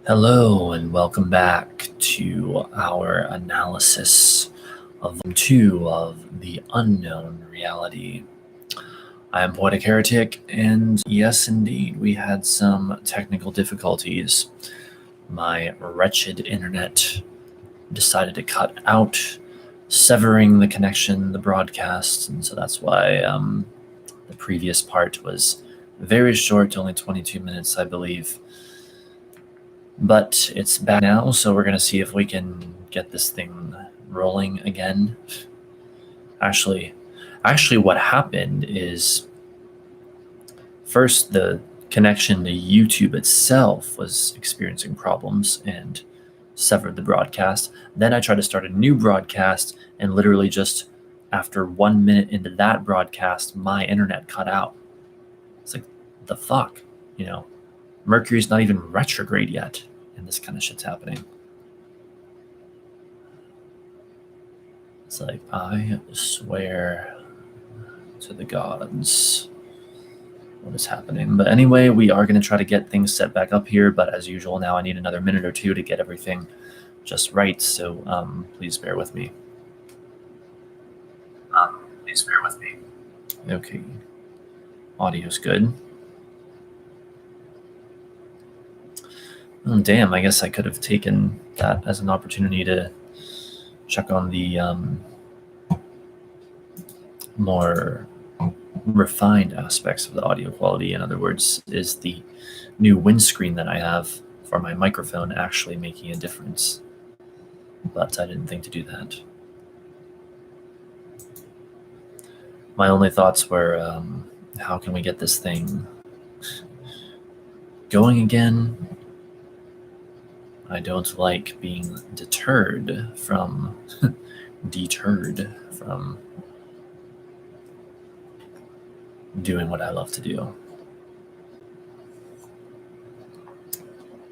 Hello and welcome back to our analysis of Volume 2 of The Unknown Reality. I am Poetic Heretic, and yes, indeed, we had some technical difficulties. My wretched internet decided to cut out, severing the connection, the broadcast, and so that's why the previous part was very short, only 22 minutes, I believe. But it's back now, so we're going to see if we can get this thing rolling again. Actually, what happened is first the connection to YouTube itself was experiencing problems and severed the broadcast. Then I tried to start a new broadcast, and literally just after 1 minute into that broadcast, my internet cut out. It's like, the fuck? Mercury's not even retrograde yet, and this kind of shit's happening. It's like, I swear to the gods what is happening. But anyway, we are going to try to get things set back up here, but as usual, now I need another minute or two to get everything just right, so please bear with me. Okay. Audio's good. Oh, damn, I guess I could have taken that as an opportunity to check on the more refined aspects of the audio quality. In other words, is the new windscreen that I have for my microphone actually making a difference? But I didn't think to do that. My only thoughts were, how can we get this thing going again? I don't like being deterred from doing what I love to do,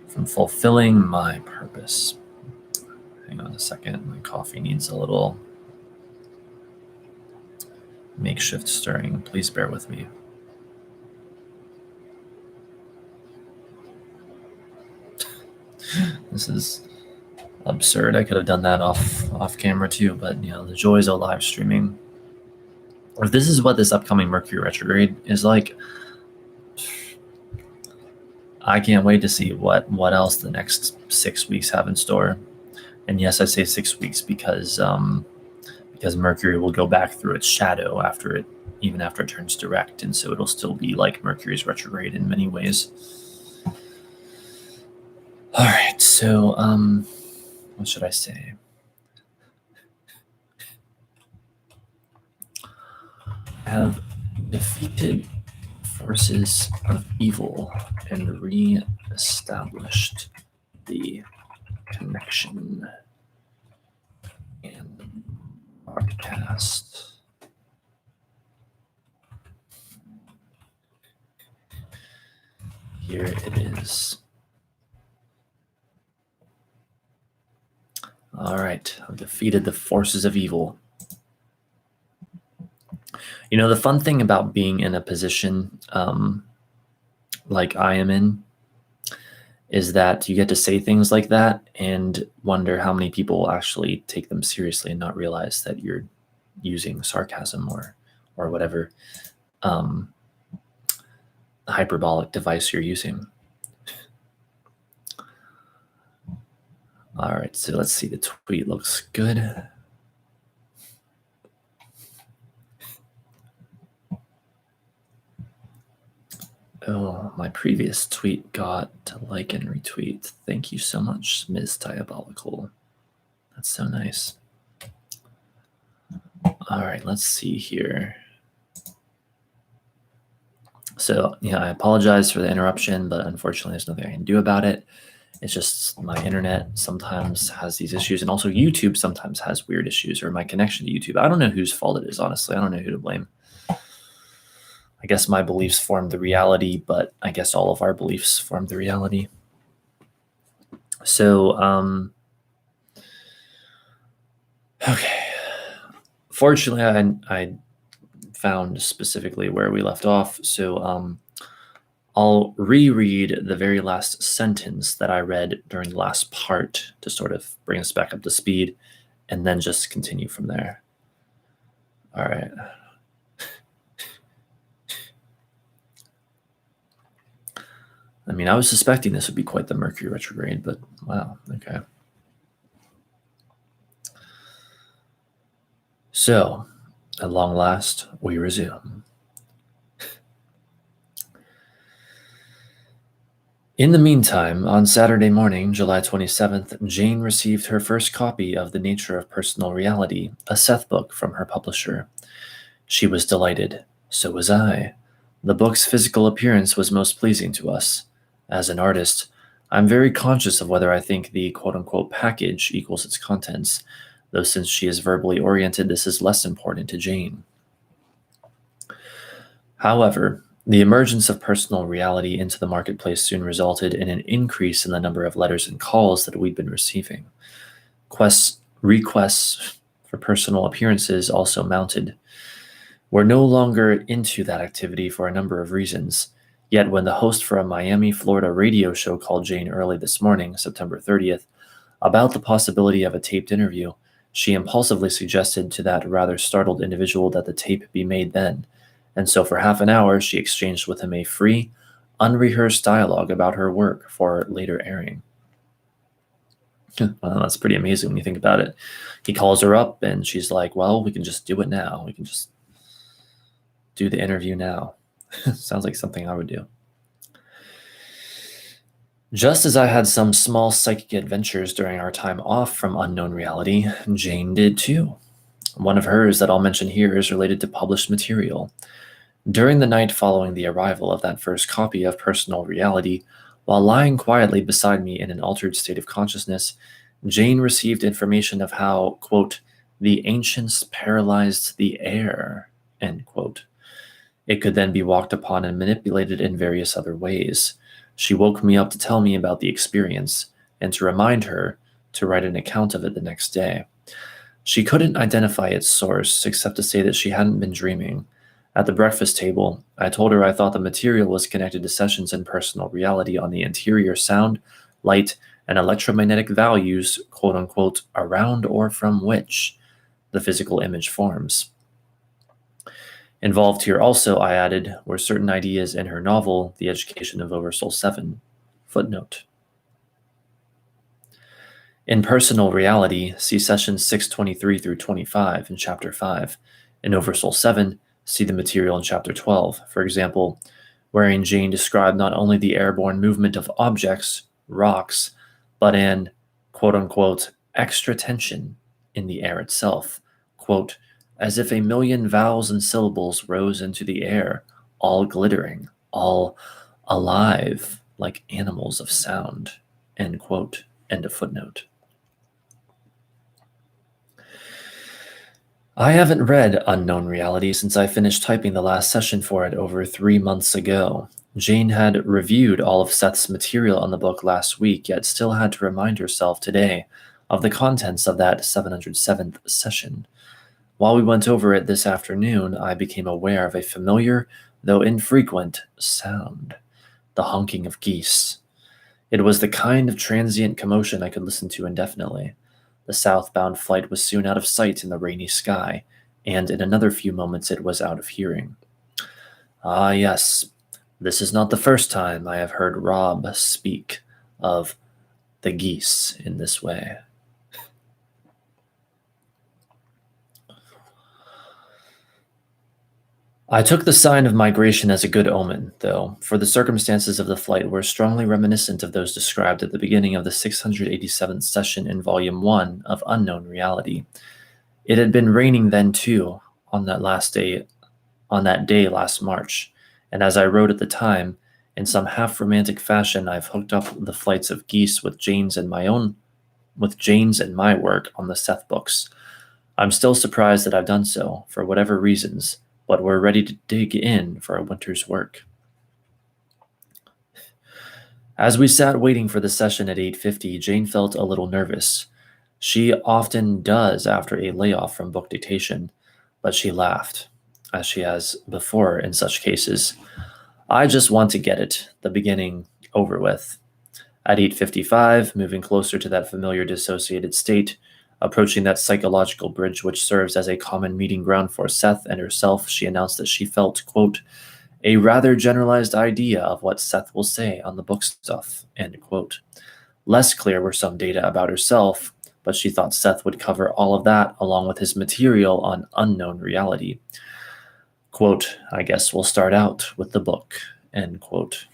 from fulfilling my purpose. Hang on a second, my coffee needs a little makeshift stirring. Please bear with me. This is absurd. I could have done that off camera too, but the joys of live streaming. Or if this is what this upcoming Mercury retrograde is like, I can't wait to see what else the next 6 weeks have in store. And yes, I say 6 weeks because Mercury will go back through its shadow even after it turns direct, and so it'll still be like Mercury's retrograde in many ways. All right, so what should I say? I have defeated forces of evil and re-established the connection and broadcast. Here it is. All right, I've defeated the forces of evil. The fun thing about being in a position like I am in is that you get to say things like that and wonder how many people will actually take them seriously and not realize that you're using sarcasm or whatever hyperbolic device you're using. All right, so let's see. The tweet looks good. Oh, my previous tweet got a like and retweet. Thank you so much, Ms. Diabolical. That's so nice. All right, let's see here. So, I apologize for the interruption, but unfortunately, there's nothing I can do about it. It's just my internet sometimes has these issues, and also YouTube sometimes has weird issues, or my connection to YouTube. I don't know whose fault it is, honestly. I don't know who to blame. I guess my beliefs form the reality, but I guess all of our beliefs form the reality. So, okay. Fortunately, I found specifically where we left off. So, I'll reread the very last sentence that I read during the last part to sort of bring us back up to speed, and then just continue from there. All right. I mean, I was suspecting this would be quite the Mercury retrograde, but wow, okay. So, at long last, we resume. In the meantime, on Saturday morning, July 27th, Jane received her first copy of The Nature of Personal Reality, a Seth book from her publisher. She was delighted. So was I. The book's physical appearance was most pleasing to us. As an artist, I'm very conscious of whether I think the quote-unquote package equals its contents, though since she is verbally oriented, this is less important to Jane. However, the emergence of personal reality into the marketplace soon resulted in an increase in the number of letters and calls that we'd been receiving. Requests for personal appearances also mounted. We're no longer into that activity for a number of reasons. Yet when the host for a Miami, Florida radio show called Jane early this morning, September 30th, about the possibility of a taped interview, she impulsively suggested to that rather startled individual that the tape be made then. And so for half an hour, she exchanged with him a free, unrehearsed dialogue about her work for later airing. Well, that's pretty amazing when you think about it. He calls her up and she's like, well, we can just do it now. We can just do the interview now. Sounds like something I would do. Just as I had some small psychic adventures during our time off from unknown reality, Jane did too. One of hers that I'll mention here is related to published material. During the night following the arrival of that first copy of Personal Reality, while lying quietly beside me in an altered state of consciousness, Jane received information of how, quote, the ancients paralyzed the air, end quote. It could then be walked upon and manipulated in various other ways. She woke me up to tell me about the experience and to remind her to write an account of it the next day. She couldn't identify its source except to say that she hadn't been dreaming. At the breakfast table, I told her I thought the material was connected to sessions in personal reality on the interior sound, light, and electromagnetic values, quote unquote, around or from which the physical image forms. Involved here also, I added, were certain ideas in her novel, The Education of Oversoul 7. Footnote. In Personal Reality, see sessions 623 through 25 in Chapter 5. In Oversoul 7, see the material in Chapter 12, for example, wherein Jane described not only the airborne movement of objects, rocks, but an, quote-unquote, extra tension in the air itself, quote, as if a million vowels and syllables rose into the air, all glittering, all alive, like animals of sound, end quote, end of footnote. I haven't read Unknown Reality since I finished typing the last session for it over 3 months ago. Jane had reviewed all of Seth's material on the book last week, yet still had to remind herself today of the contents of that 707th session. While we went over it this afternoon, I became aware of a familiar, though infrequent, sound, the honking of geese. It was the kind of transient commotion I could listen to indefinitely. The southbound flight was soon out of sight in the rainy sky, and in another few moments it was out of hearing. Ah, yes, this is not the first time I have heard Rob speak of the geese in this way. I took the sign of migration as a good omen, though, for the circumstances of the flight were strongly reminiscent of those described at the beginning of the 687th session in Volume 1 of Unknown Reality. It had been raining then, too, on that day last March, and as I wrote at the time, in some half-romantic fashion, I've hooked up the flights of geese with Jane's and my work on the Seth books. I'm still surprised that I've done so, for whatever reasons, but we're ready to dig in for a winter's work. As we sat waiting for the session at 8:50, Jane felt a little nervous. She often does after a layoff from book dictation, but she laughed, as she has before in such cases. I just want to get it, the beginning, over with. At 8:55, moving closer to that familiar dissociated state, approaching that psychological bridge which serves as a common meeting ground for Seth and herself, she announced that she felt, quote, a rather generalized idea of what Seth will say on the book stuff, end quote. Less clear were some data about herself, but she thought Seth would cover all of that along with his material on unknown reality. Quote, I guess we'll start out with the book, end quote.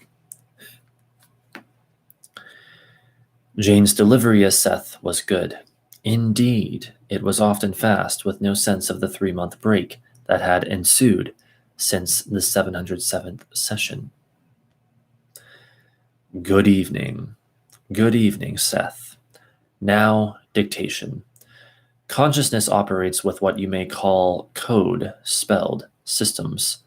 Jane's delivery as Seth was good. Indeed, it was often fast, with no sense of the 3-month break that had ensued since the 707th session. Good evening. Good evening, Seth. Now, dictation. Consciousness operates with what you may call code, spelled systems.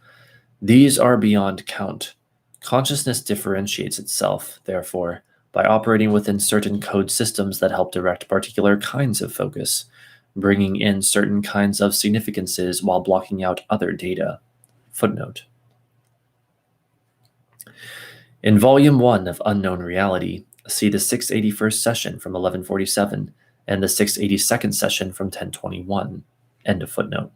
These are beyond count. Consciousness differentiates itself, therefore, by operating within certain code systems that help direct particular kinds of focus, bringing in certain kinds of significances while blocking out other data. Footnote. In Volume 1 of Unknown Reality, see the 681st session from 1147 and the 682nd session from 1021. End of footnote.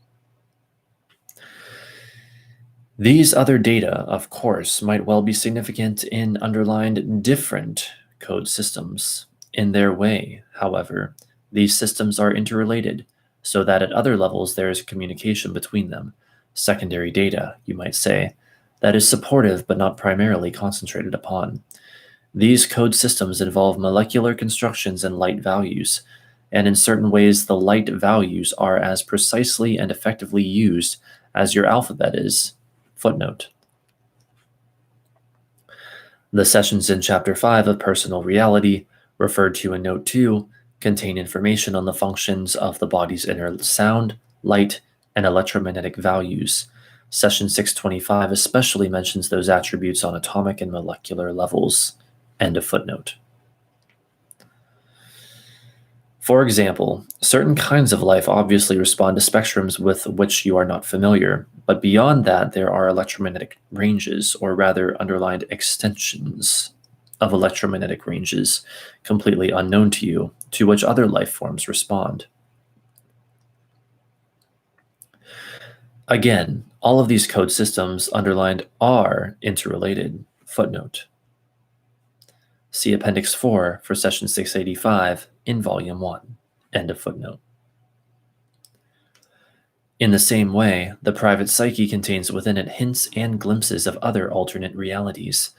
These other data, of course, might well be significant in underlined different code systems. In their way, however, these systems are interrelated, so that at other levels there is communication between them. Secondary data, you might say, that is supportive but not primarily concentrated upon. These code systems involve molecular constructions and light values, and in certain ways the light values are as precisely and effectively used as your alphabet is. Footnote. The sessions in Chapter 5 of Personal Reality, referred to in Note 2, contain information on the functions of the body's inner sound, light, and electromagnetic values. Session 625 especially mentions those attributes on atomic and molecular levels. End of footnote. For example, certain kinds of life obviously respond to spectrums with which you are not familiar, but beyond that there are electromagnetic ranges, or rather underlined extensions of electromagnetic ranges, completely unknown to you, to which other life forms respond. Again, all of these code systems underlined are interrelated. Footnote. See Appendix 4 for Session 685 in Volume 1. End of footnote. In the same way, the private psyche contains within it hints and glimpses of other alternate realities.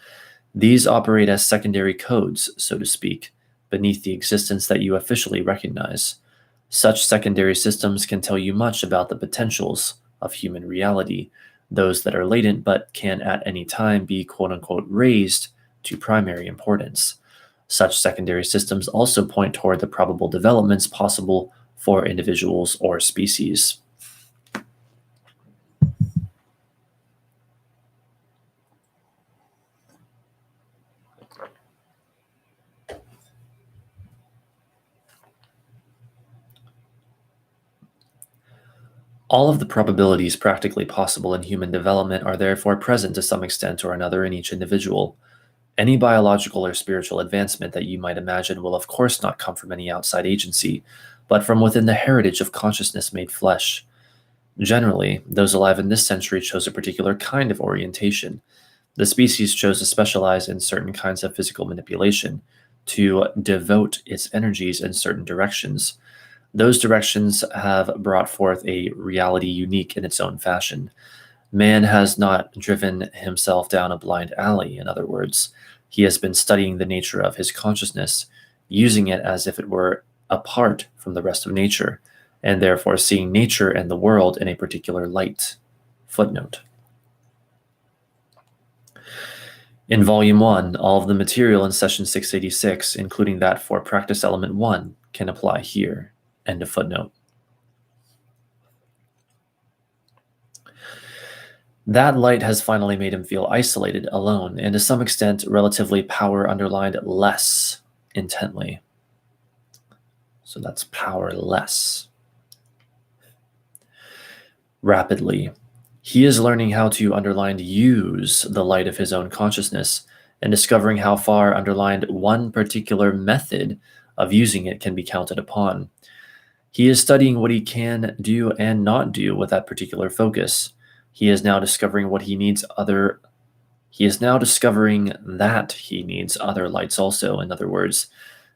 These operate as secondary codes, so to speak, beneath the existence that you officially recognize. Such secondary systems can tell you much about the potentials of human reality, those that are latent but can at any time be quote-unquote raised to primary importance. Such secondary systems also point toward the probable developments possible for individuals or species. All of the probabilities practically possible in human development are therefore present to some extent or another in each individual. Any biological or spiritual advancement that you might imagine will of course not come from any outside agency, but from within the heritage of consciousness made flesh. Generally, those alive in this century chose a particular kind of orientation. The species chose to specialize in certain kinds of physical manipulation, to devote its energies in certain directions. Those directions have brought forth a reality unique in its own fashion. Man has not driven himself down a blind alley, in other words. He has been studying the nature of his consciousness, using it as if it were apart from the rest of nature, and therefore seeing nature and the world in a particular light. Footnote. In Volume 1, all of the material in Session 686, including that for Practice Element 1, can apply here. End of footnote. That light has finally made him feel isolated, alone, and to some extent relatively power underlined less intently. So that's powerless. Rapidly, He is learning how to underlined use the light of his own consciousness and discovering how far underlined one particular method of using it can be counted upon. He is studying what he can do and not do with that particular focus. He is now discovering that he needs other lights also. In other words,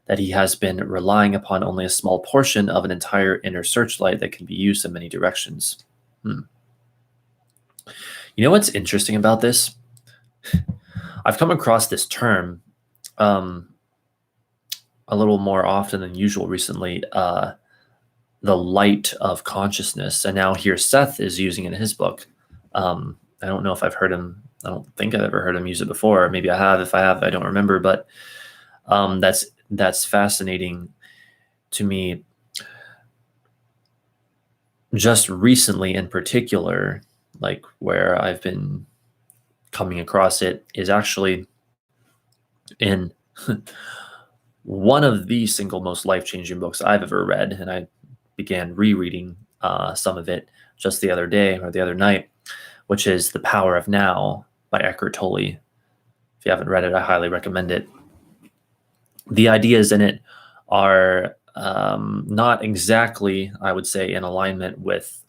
that he has been relying upon only a small portion of an entire inner searchlight that can be used in many directions. You know what's interesting about this? I've come across this term a little more often than usual recently, the light of consciousness. And now here Seth is using it in his book. I don't know if I've heard him. I don't think I've ever heard him use it before. Maybe I have. If I have, I don't remember. But that's fascinating to me. Just recently, in particular, like where I've been coming across it is actually in one of the single most life-changing books I've ever read, and I began rereading some of it just the other day or the other night, which is The Power of Now by Eckhart Tolle. If you haven't read it, I highly recommend it. The ideas in it are not exactly, I would say, in alignment with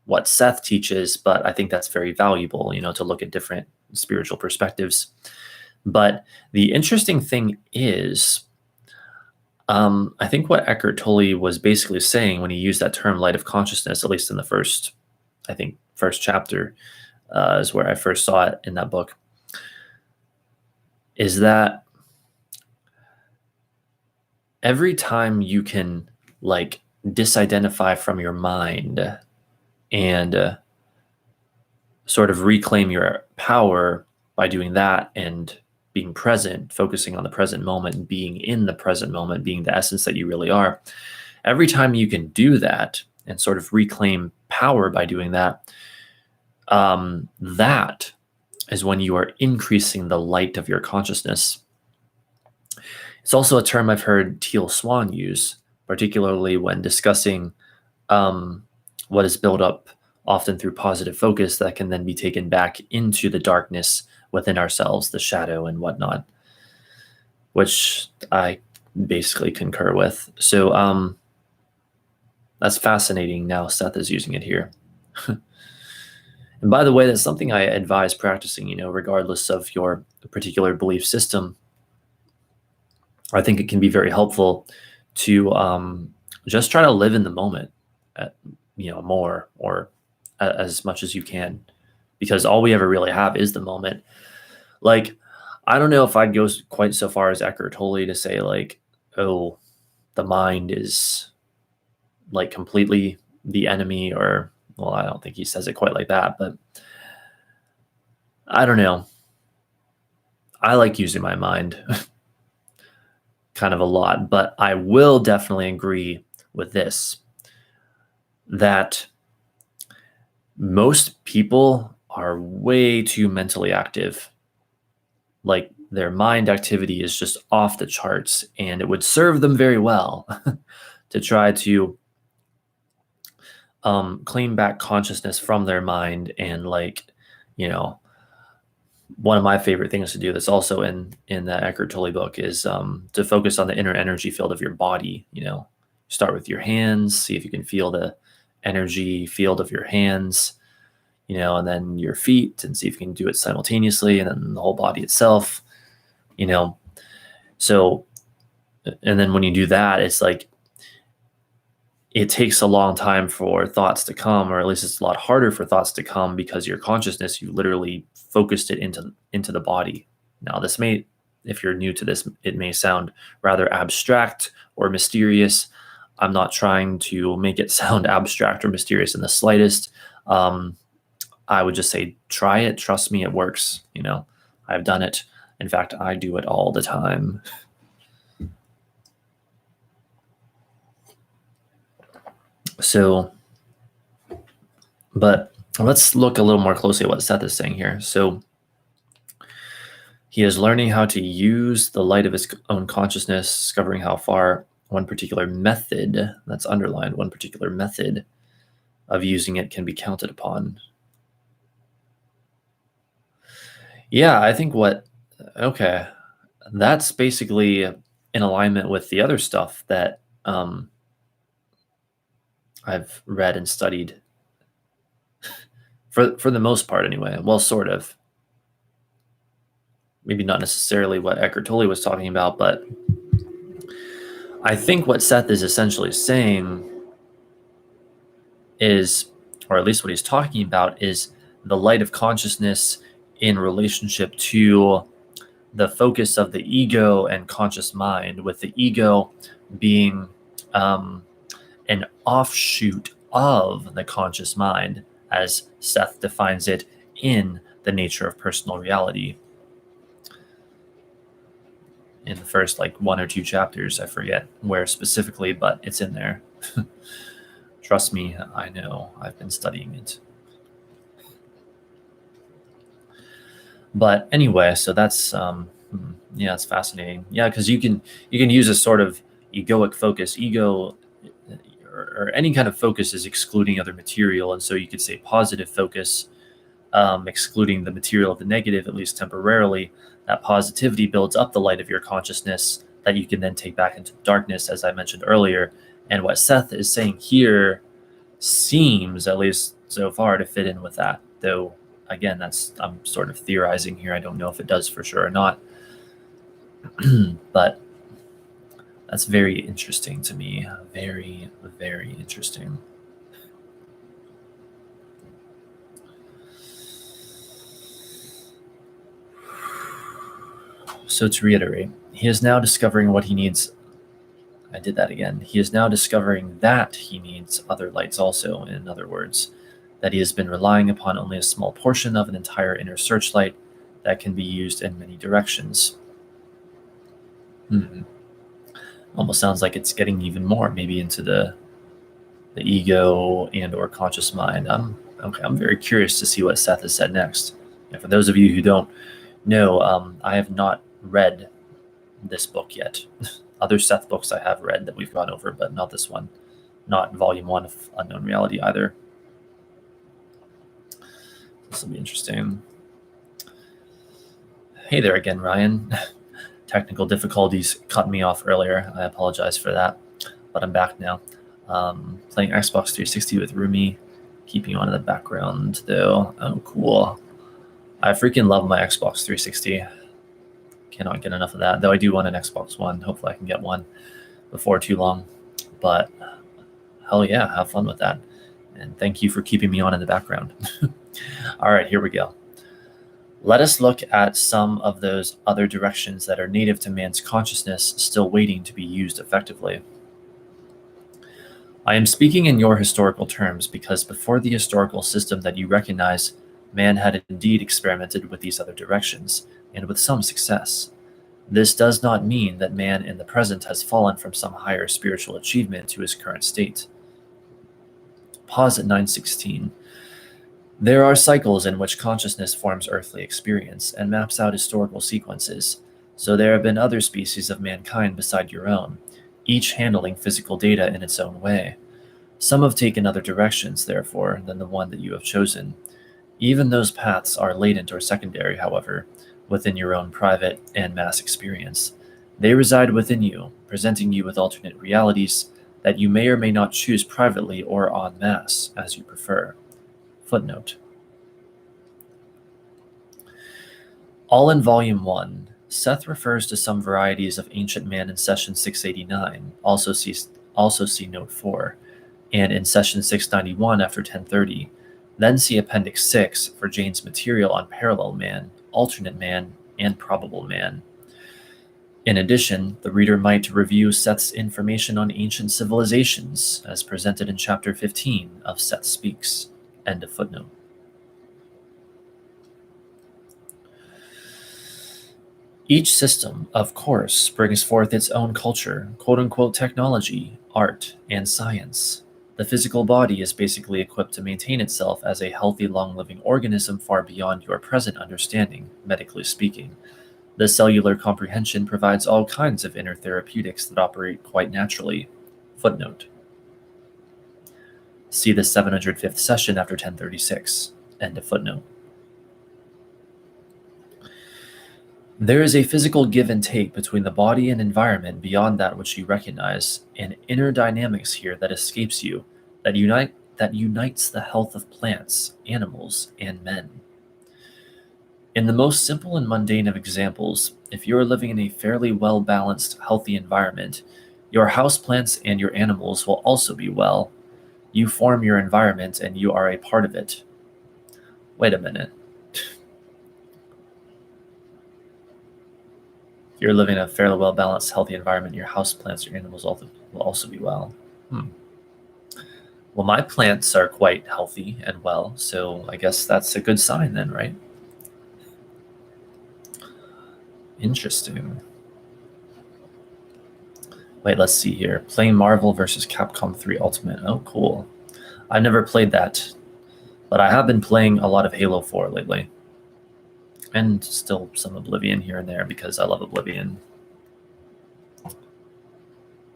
what Seth teaches, but I think that's very valuable, to look at different spiritual perspectives. But the interesting thing is, I think what Eckhart Tolle was basically saying when he used that term light of consciousness, at least in the first chapter, is where I first saw it in that book, is that every time you can disidentify from your mind and sort of reclaim your power by doing that and being present, focusing on the present moment, being in the present moment, being the essence that you really are. Every time you can do that and sort of reclaim power by doing that, that is when you are increasing the light of your consciousness. It's also a term I've heard Teal Swan use, particularly when discussing what is built up often through positive focus that can then be taken back into the darkness within ourselves, the shadow and whatnot, which I basically concur with. So that's fascinating. Now Seth is using it here. And by the way, that's something I advise practicing, regardless of your particular belief system. I think it can be very helpful to just try to live in the moment, more or as much as you can, because all we ever really have is the moment. I don't know if I'd go quite so far as Eckhart Tolle to say oh, the mind is completely the enemy, or, well, I don't think he says it quite like that, but I don't know. I like using my mind kind of a lot, but I will definitely agree with this, that most people are way too mentally active. Their mind activity is just off the charts, and it would serve them very well to try to claim back consciousness from their mind. And one of my favorite things to do that's also in that Eckhart Tolle book is to focus on the inner energy field of your body. Start with your hands, see if you can feel the energy field of your hands, and then your feet, and see if you can do it simultaneously, and then the whole body itself, So, and then when you do that, it's it takes a long time for thoughts to come, or at least it's a lot harder for thoughts to come, because your consciousness, you literally focused it into the body. Now, this may, if you're new to this, it may sound rather abstract or mysterious. I'm not trying to make it sound abstract or mysterious in the slightest. I would just say, try it. Trust me, it works. I've done it. In fact, I do it all the time. So, but let's look a little more closely at what Seth is saying here. So, he is learning how to use the light of his own consciousness, discovering how far one particular method, that's underlined, one particular method of using it can be counted upon. Yeah, I think okay, that's basically in alignment with the other stuff that I've read and studied for the most part anyway. Well, sort of. Maybe not necessarily what Eckhart Tolle was talking about, but I think what Seth is essentially saying is, or at least what he's talking about, is the light of consciousness in relationship to the focus of the ego and conscious mind, with the ego being an offshoot of the conscious mind, as Seth defines it in The Nature of Personal Reality. In the first one or two chapters, I forget where specifically, but it's in there. Trust me, I know. I've been studying it. But anyway, so that's yeah, it's fascinating. Yeah, because you can use a sort of egoic focus. Ego or any kind of focus is excluding other material, and so you could say positive focus, excluding the material of the negative, at least temporarily. That positivity builds up the light of your consciousness that you can then take back into the darkness, as I mentioned earlier. And what Seth is saying here seems, at least so far, to fit in with that. Though, again, I'm sort of theorizing here. I don't know if it does for sure or not. But that's very interesting to me. Very, very interesting. So to reiterate, he is now discovering what he needs. I did that again. He is now discovering that he needs other lights also, in other words, that he has been relying upon only a small portion of an entire inner searchlight that can be used in many directions. Almost sounds like it's getting even more, maybe into the ego and or conscious mind. I'm very curious to see what Seth has said next. And for those of you who don't know, I have not read this book yet. Other Seth books I have read that we've gone over, but not this one. Not volume 1 of Unknown Reality either. This will be interesting. Hey there again, Ryan. Technical difficulties cut me off earlier. I apologize for that, but I'm back now. Playing Xbox 360 with Rumi, keeping on in the background though. Oh, cool. I freaking love my Xbox 360. Cannot get enough of that, though I do want an Xbox One. Hopefully I can get one before too long. But hell yeah, have fun with that. And thank you for keeping me on in the background. All right, here we go. Let us look at some of those other directions that are native to man's consciousness, still waiting to be used effectively. I am speaking in your historical terms because before the historical system that you recognize, man had indeed experimented with these other directions, and with some success. This does not mean that man in the present has fallen from some higher spiritual achievement to his current state. Pause at 916. There are cycles in which consciousness forms earthly experience and maps out historical sequences, so there have been other species of mankind beside your own, each handling physical data in its own way. Some have taken other directions, therefore, than the one that you have chosen. Even those paths are latent or secondary, however, within your own private and mass experience. They reside within you, presenting you with alternate realities that you may or may not choose privately or en masse, as you prefer. Footnote. All in Volume 1, Seth refers to some varieties of ancient man in session 689, also see Note 4, and in session 691 after 1030. Then see Appendix 6 for Jane's material on parallel man, alternate man, and probable man. In addition, the reader might review Seth's information on ancient civilizations, as presented in Chapter 15 of Seth Speaks. End of footnote. Each system, of course, brings forth its own culture, quote-unquote technology, art, and science. The physical body is basically equipped to maintain itself as a healthy, long-living organism far beyond your present understanding, medically speaking. The cellular comprehension provides all kinds of inner therapeutics that operate quite naturally. Footnote. See the 705th session after 1036. End of footnote. There is a physical give and take between the body and environment beyond that which you recognize, an inner dynamics here that escapes you, that unites the health of plants, animals, and men. In the most simple and mundane of examples, if you are living in a fairly well balanced, healthy environment, your houseplants and your animals will also be well. You form your environment and you are a part of it. Wait a minute. If you're living in a fairly well balanced, healthy environment, your houseplants, your animals will also be well. Well, my plants are quite healthy and well, so I guess that's a good sign then, right? Interesting. Wait, let's see here. Playing Marvel vs. Capcom 3 Ultimate. Oh, cool. I've never played that, but I have been playing a lot of Halo 4 lately. And still some Oblivion here and there because I love Oblivion.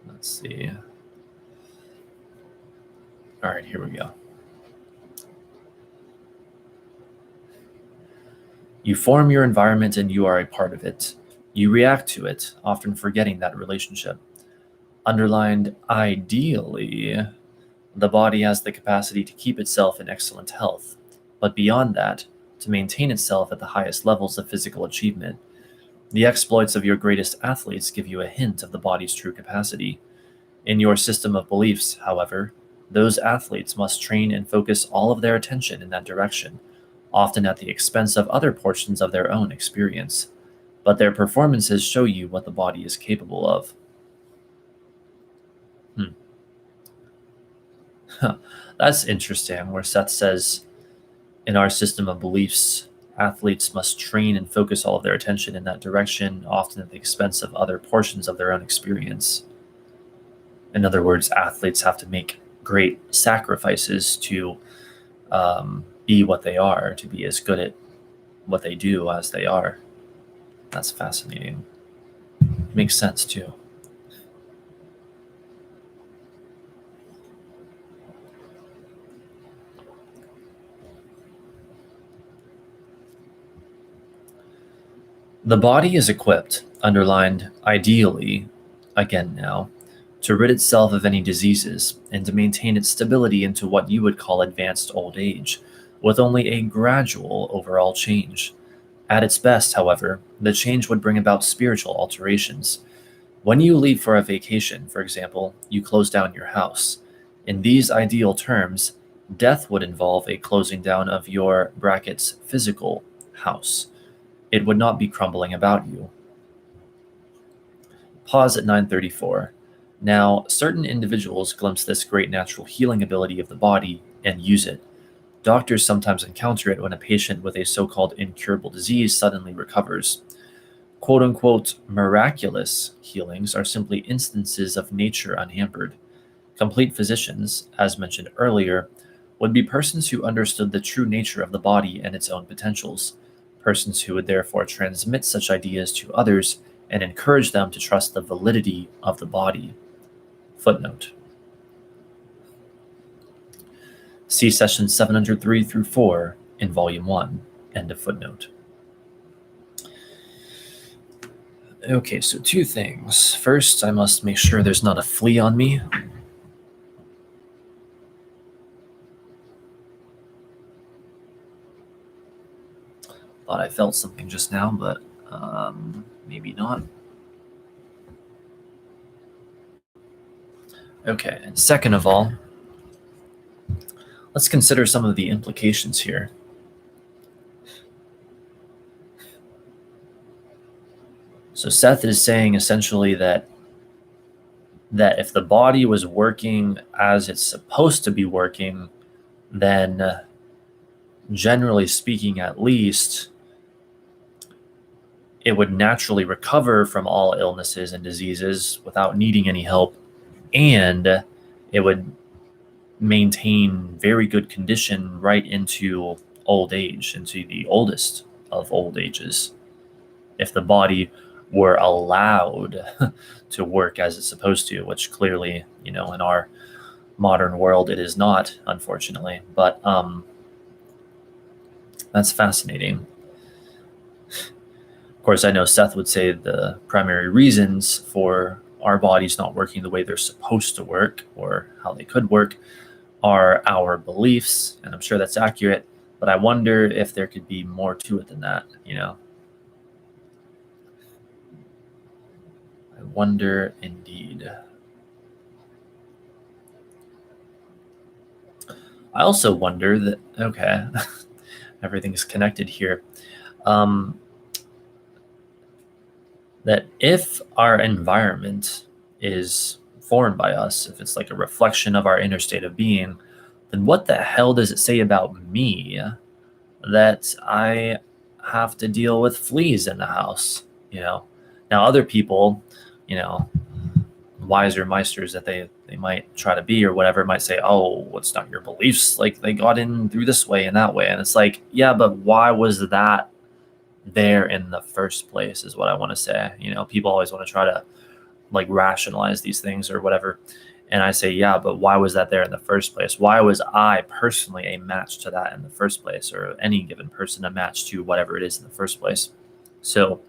Let's see. All right, here we go. You form your environment and you are a part of it. You react to it, often forgetting that relationship. Underlined, ideally, the body has the capacity to keep itself in excellent health, but beyond that, to maintain itself at the highest levels of physical achievement. The exploits of your greatest athletes give you a hint of the body's true capacity. In your system of beliefs, however, those athletes must train and focus all of their attention in that direction, often at the expense of other portions of their own experience. But their performances show you what the body is capable of. That's interesting, where Seth says, in our system of beliefs, athletes must train and focus all of their attention in that direction, often at the expense of other portions of their own experience. In other words, athletes have to make great sacrifices to be what they are, to be as good at what they do as they are. That's fascinating. Makes sense, too. The body is equipped, underlined ideally, again now, to rid itself of any diseases and to maintain its stability into what you would call advanced old age, with only a gradual overall change. At its best, however, the change would bring about spiritual alterations. When you leave for a vacation, for example, you close down your house. In these ideal terms, death would involve a closing down of your brackets physical house. It would not be crumbling about you. Pause at 934. Now, certain individuals glimpse this great natural healing ability of the body and use it. Doctors sometimes encounter it when a patient with a so-called incurable disease suddenly recovers. Quote-unquote miraculous healings are simply instances of nature unhampered. Complete physicians, as mentioned earlier, would be persons who understood the true nature of the body and its own potentials, persons who would therefore transmit such ideas to others and encourage them to trust the validity of the body. Footnote. See sessions 703 through 4 in Volume 1. End of footnote. Okay, so two things. First, I must make sure there's not a flea on me. Thought I felt something just now, but maybe not. Okay, and second of all, let's consider some of the implications here. So Seth is saying essentially that if the body was working as it's supposed to be working, then generally speaking at least, it would naturally recover from all illnesses and diseases without needing any help, and it would maintain very good condition right into old age, into the oldest of old ages, if the body were allowed to work as it's supposed to, which clearly, in our modern world, it is not, unfortunately. But that's fascinating. Of course, I know Seth would say the primary reasons for our bodies not working the way they're supposed to work or how they could work are our beliefs, and I'm sure that's accurate, but I wonder if there could be more to it than that, you know? I wonder indeed. I also wonder that, okay, everything's connected here, um, that if our environment is formed by us, if it's like a reflection of our inner state of being, then what the hell does it say about me that I have to deal with fleas in the house? You know, now other people, you know, wiser meisters that they might try to be or whatever might say, oh, it's not your beliefs, like they got in through this way and that way, and it's like, yeah, but why was that there in the first place is what I want to say. You know, people always want to try to like rationalize these things or whatever, and I say, yeah, but why was that there in the first place? Why was I personally a match to that in the first place, or any given person a match to whatever it is in the first place? So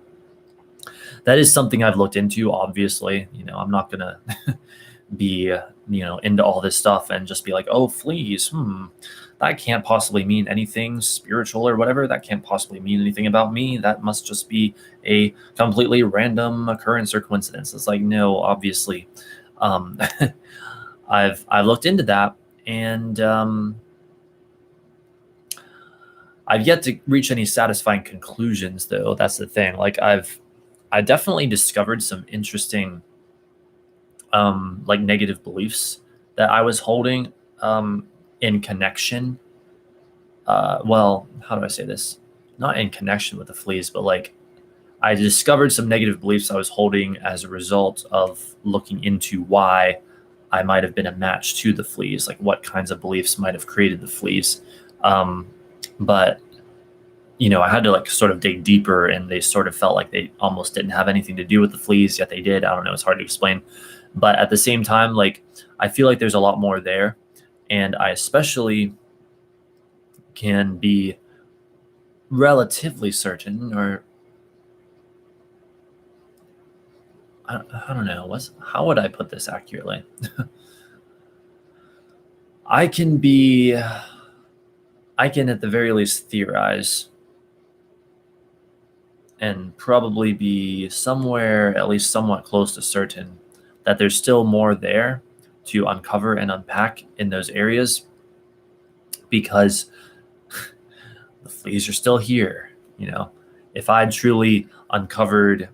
that is something I've looked into. Obviously, you know, I'm not gonna be into all this stuff and just be like, oh, fleas, that can't possibly mean anything spiritual or whatever. That can't possibly mean anything about me. That must just be a completely random occurrence or coincidence. It's like, no, obviously, um, I've looked into that, and I've yet to reach any satisfying conclusions, though. That's the thing. Like I definitely discovered some interesting like negative beliefs that I was holding in connection. Well, how do I say this? Not in connection with the fleas, but like I discovered some negative beliefs I was holding as a result of looking into why I might have been a match to the fleas, like what kinds of beliefs might have created the fleas. But I had to like sort of dig deeper, and they sort of felt like they almost didn't have anything to do with the fleas, yet they did. I don't know. It's hard to explain. But at the same time, like I feel like there's a lot more there. And I especially can be relatively certain, or I don't know, how would I put this accurately? I can at the very least theorize and probably be somewhere at least somewhat close to certain that there's still more there to uncover and unpack in those areas, because the fleas are still here. If I truly uncovered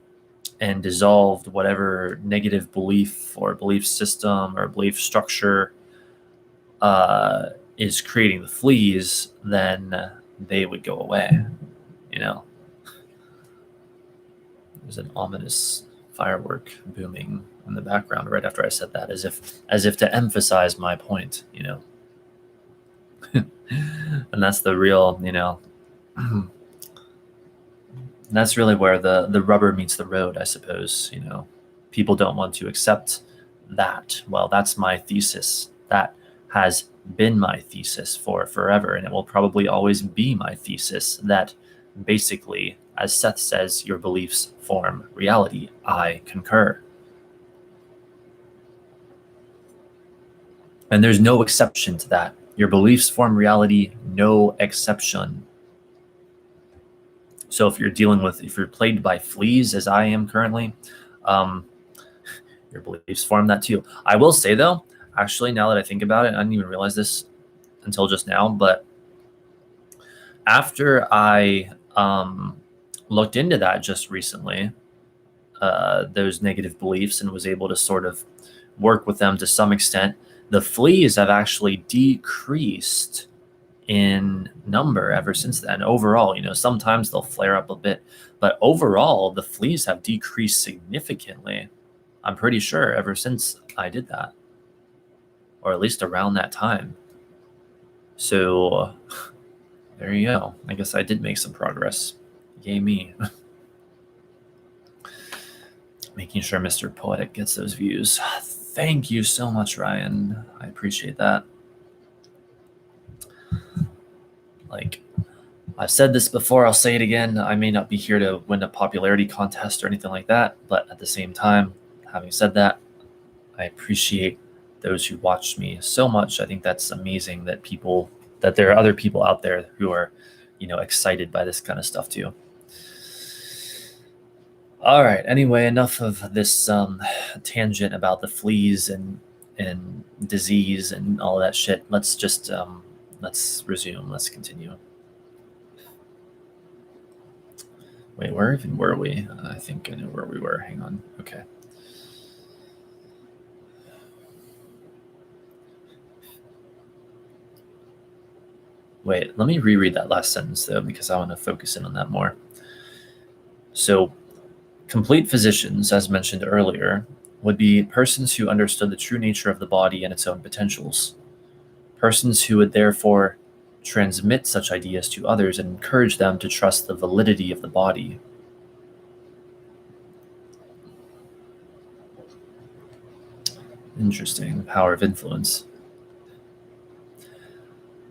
and dissolved whatever negative belief or belief system or belief structure is creating the fleas, then they would go away. There's an ominous firework booming in the background right after I said that, as if to emphasize my point. And that's the real, that's really where the rubber meets the road, I suppose. People don't want to accept that. Well, that's my thesis. That has been my thesis for forever, and it will probably always be my thesis, that basically, as Seth says, your beliefs form reality. I concur. And there's no exception to that. Your beliefs form reality, no exception. So if you're plagued by fleas, as I am currently, your beliefs form that too. I will say though, actually, now that I think about it, I didn't even realize this until just now, but after I looked into that just recently, those negative beliefs, and was able to sort of work with them to some extent, the fleas have actually decreased in number ever since then. Overall, sometimes they'll flare up a bit, but overall, the fleas have decreased significantly. I'm pretty sure ever since I did that, or at least around that time. So there you go. I guess I did make some progress. Yay me. Making sure Mr. Poetic gets those views. Thank you so much, Ryan. I appreciate that. Like, I've said this before, I'll say it again. I may not be here to win a popularity contest or anything like that, but at the same time, having said that, I appreciate those who watched me so much. I think that's amazing that there are other people out there who are, excited by this kind of stuff too. All right. Anyway, enough of this tangent about the fleas and disease and all that shit. Let's just let's resume. Let's continue. Wait, where even were we? I think I know where we were. Hang on. Okay. Wait, let me reread that last sentence though, because I want to focus in on that more. So, complete physicians, as mentioned earlier, would be persons who understood the true nature of the body and its own potentials. Persons who would therefore transmit such ideas to others and encourage them to trust the validity of the body. Interesting. Power of influence.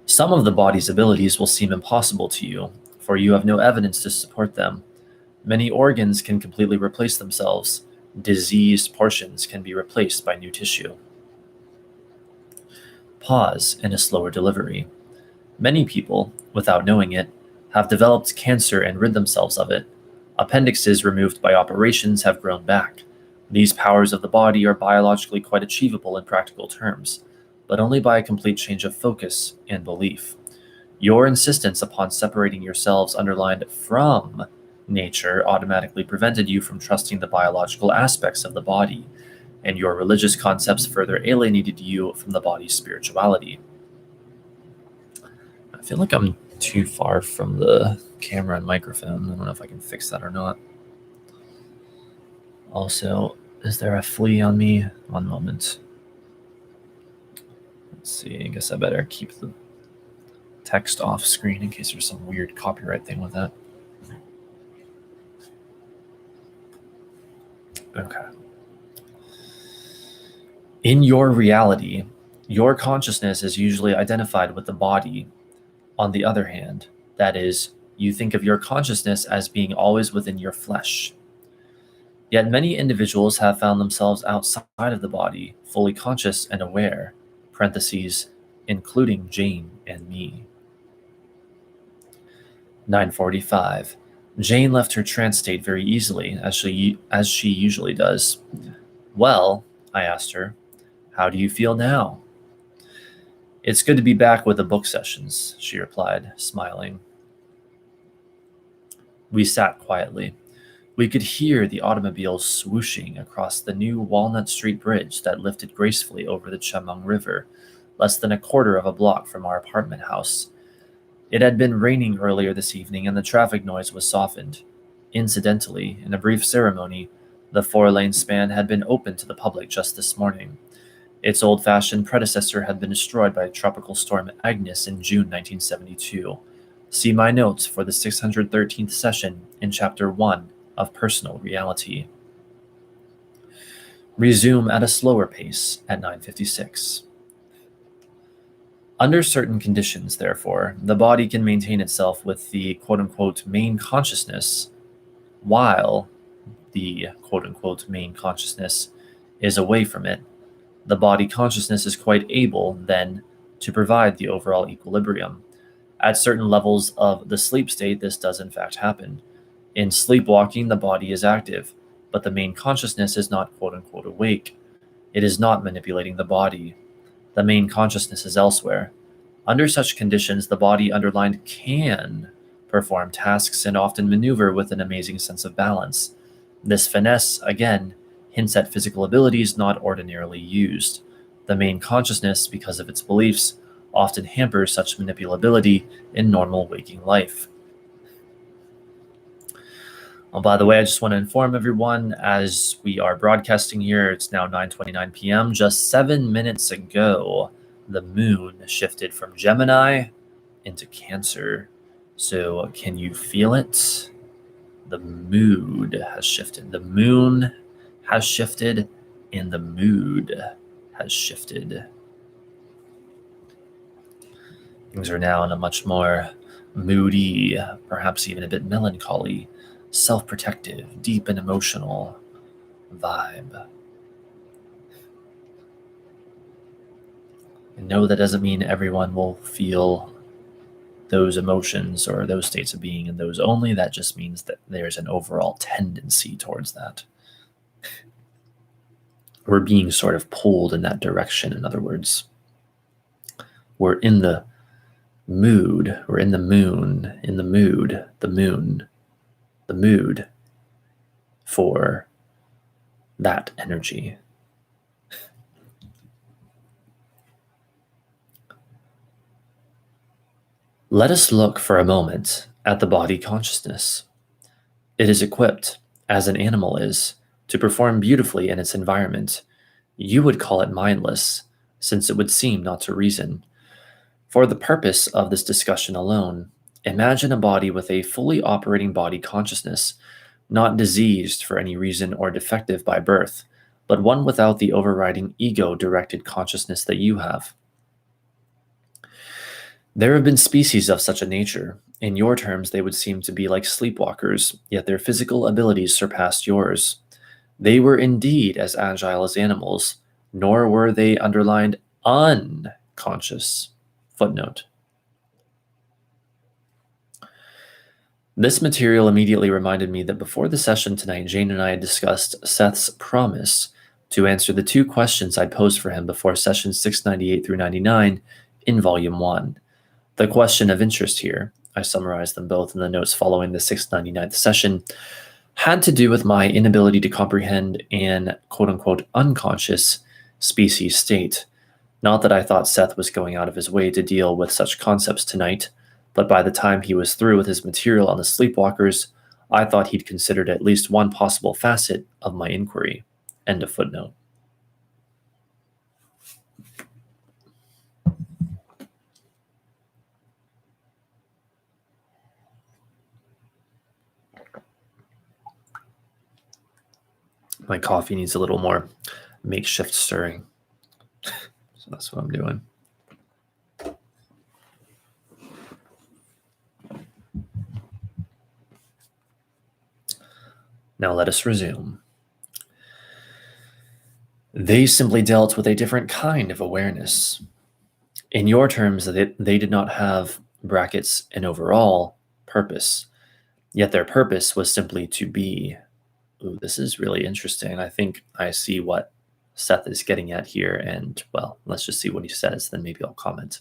Some of the body's abilities will seem impossible to you, for you have no evidence to support them. Many organs can completely replace themselves. Diseased portions can be replaced by new tissue. Pause in a slower delivery. Many people, without knowing it, have developed cancer and rid themselves of it. Appendixes removed by operations have grown back. These powers of the body are biologically quite achievable in practical terms, but only by a complete change of focus and belief. Your insistence upon separating yourselves underlined from nature automatically prevented you from trusting the biological aspects of the body, and your religious concepts further alienated you from the body's spirituality. I feel like I'm too far from the camera and microphone. I don't know if I can fix that or not. Also, is there a flea on me? One moment. Let's see, I guess I better keep the text off screen in case there's some weird copyright thing with that. Okay. In your reality, your consciousness is usually identified with the body. On the other hand, that is, you think of your consciousness as being always within your flesh. Yet many individuals have found themselves outside of the body, fully conscious and aware, parentheses, including Jane and me. 9:45. Jane left her trance state very easily, as she usually does. Well, I asked her, how do you feel now? It's good to be back with the book sessions, she replied, smiling. We sat quietly. We could hear the automobiles swooshing across the new Walnut Street Bridge that lifted gracefully over the Chemung River, less than a quarter of a block from our apartment house. It had been raining earlier this evening, and the traffic noise was softened. Incidentally, in a brief ceremony, the 4-lane span had been opened to the public just this morning. Its old-fashioned predecessor had been destroyed by Tropical Storm Agnes in June 1972. See my notes for the 613th session in Chapter 1 of Personal Reality. Resume at a slower pace at 9:56. Under certain conditions, therefore, the body can maintain itself with the quote-unquote main consciousness, while the quote-unquote main consciousness is away from it. The body consciousness is quite able, then, to provide the overall equilibrium. At certain levels of the sleep state, this does in fact happen. In sleepwalking, the body is active, but the main consciousness is not quote-unquote awake. It is not manipulating the body. The main consciousness is elsewhere. Under such conditions, the body underlined can perform tasks and often maneuver with an amazing sense of balance. This finesse, again, hints at physical abilities not ordinarily used. The main consciousness, because of its beliefs, often hampers such manipulability in normal waking life. Oh, by the way, I just want to inform everyone, as we are broadcasting here, it's now 9:29 p.m. Just 7 minutes ago, the moon shifted from Gemini into Cancer. So can you feel it? The mood has shifted. The moon has shifted, and the mood has shifted. Things are now in a much more moody, perhaps even a bit melancholy, self-protective, deep and emotional vibe. And no, that doesn't mean everyone will feel those emotions or those states of being and those only. That just means that there's an overall tendency towards that. We're being sort of pulled in that direction, in other words. We're in the mood, we're in the moon, in the mood, the moon, the mood for that energy. Let us look for a moment at the body consciousness. It is equipped, as an animal is, to perform beautifully in its environment. You would call it mindless, since it would seem not to reason. For the purpose of this discussion alone, imagine a body with a fully operating body consciousness, not diseased for any reason or defective by birth, but one without the overriding ego-directed consciousness that you have. There have been species of such a nature. In your terms, they would seem to be like sleepwalkers, yet their physical abilities surpassed yours. They were indeed as agile as animals, nor were they underlined unconscious. Footnote. This material immediately reminded me that before the session tonight, Jane and I had discussed Seth's promise to answer the two questions I'd posed for him before sessions 698 through 99 in Volume 1. The question of interest here, I summarized them both in the notes following the 699th session, had to do with my inability to comprehend an quote-unquote unconscious species state. Not that I thought Seth was going out of his way to deal with such concepts tonight, but by the time he was through with his material on the sleepwalkers, I thought he'd considered at least one possible facet of my inquiry. End of footnote. My coffee needs a little more makeshift stirring. So that's what I'm doing. Now let us resume. They simply dealt with a different kind of awareness. In your terms, they did not have brackets an overall purpose, yet their purpose was simply to be. Ooh, this is really interesting. I think I see what Seth is getting at here, and well, let's just see what he says, then maybe I'll comment.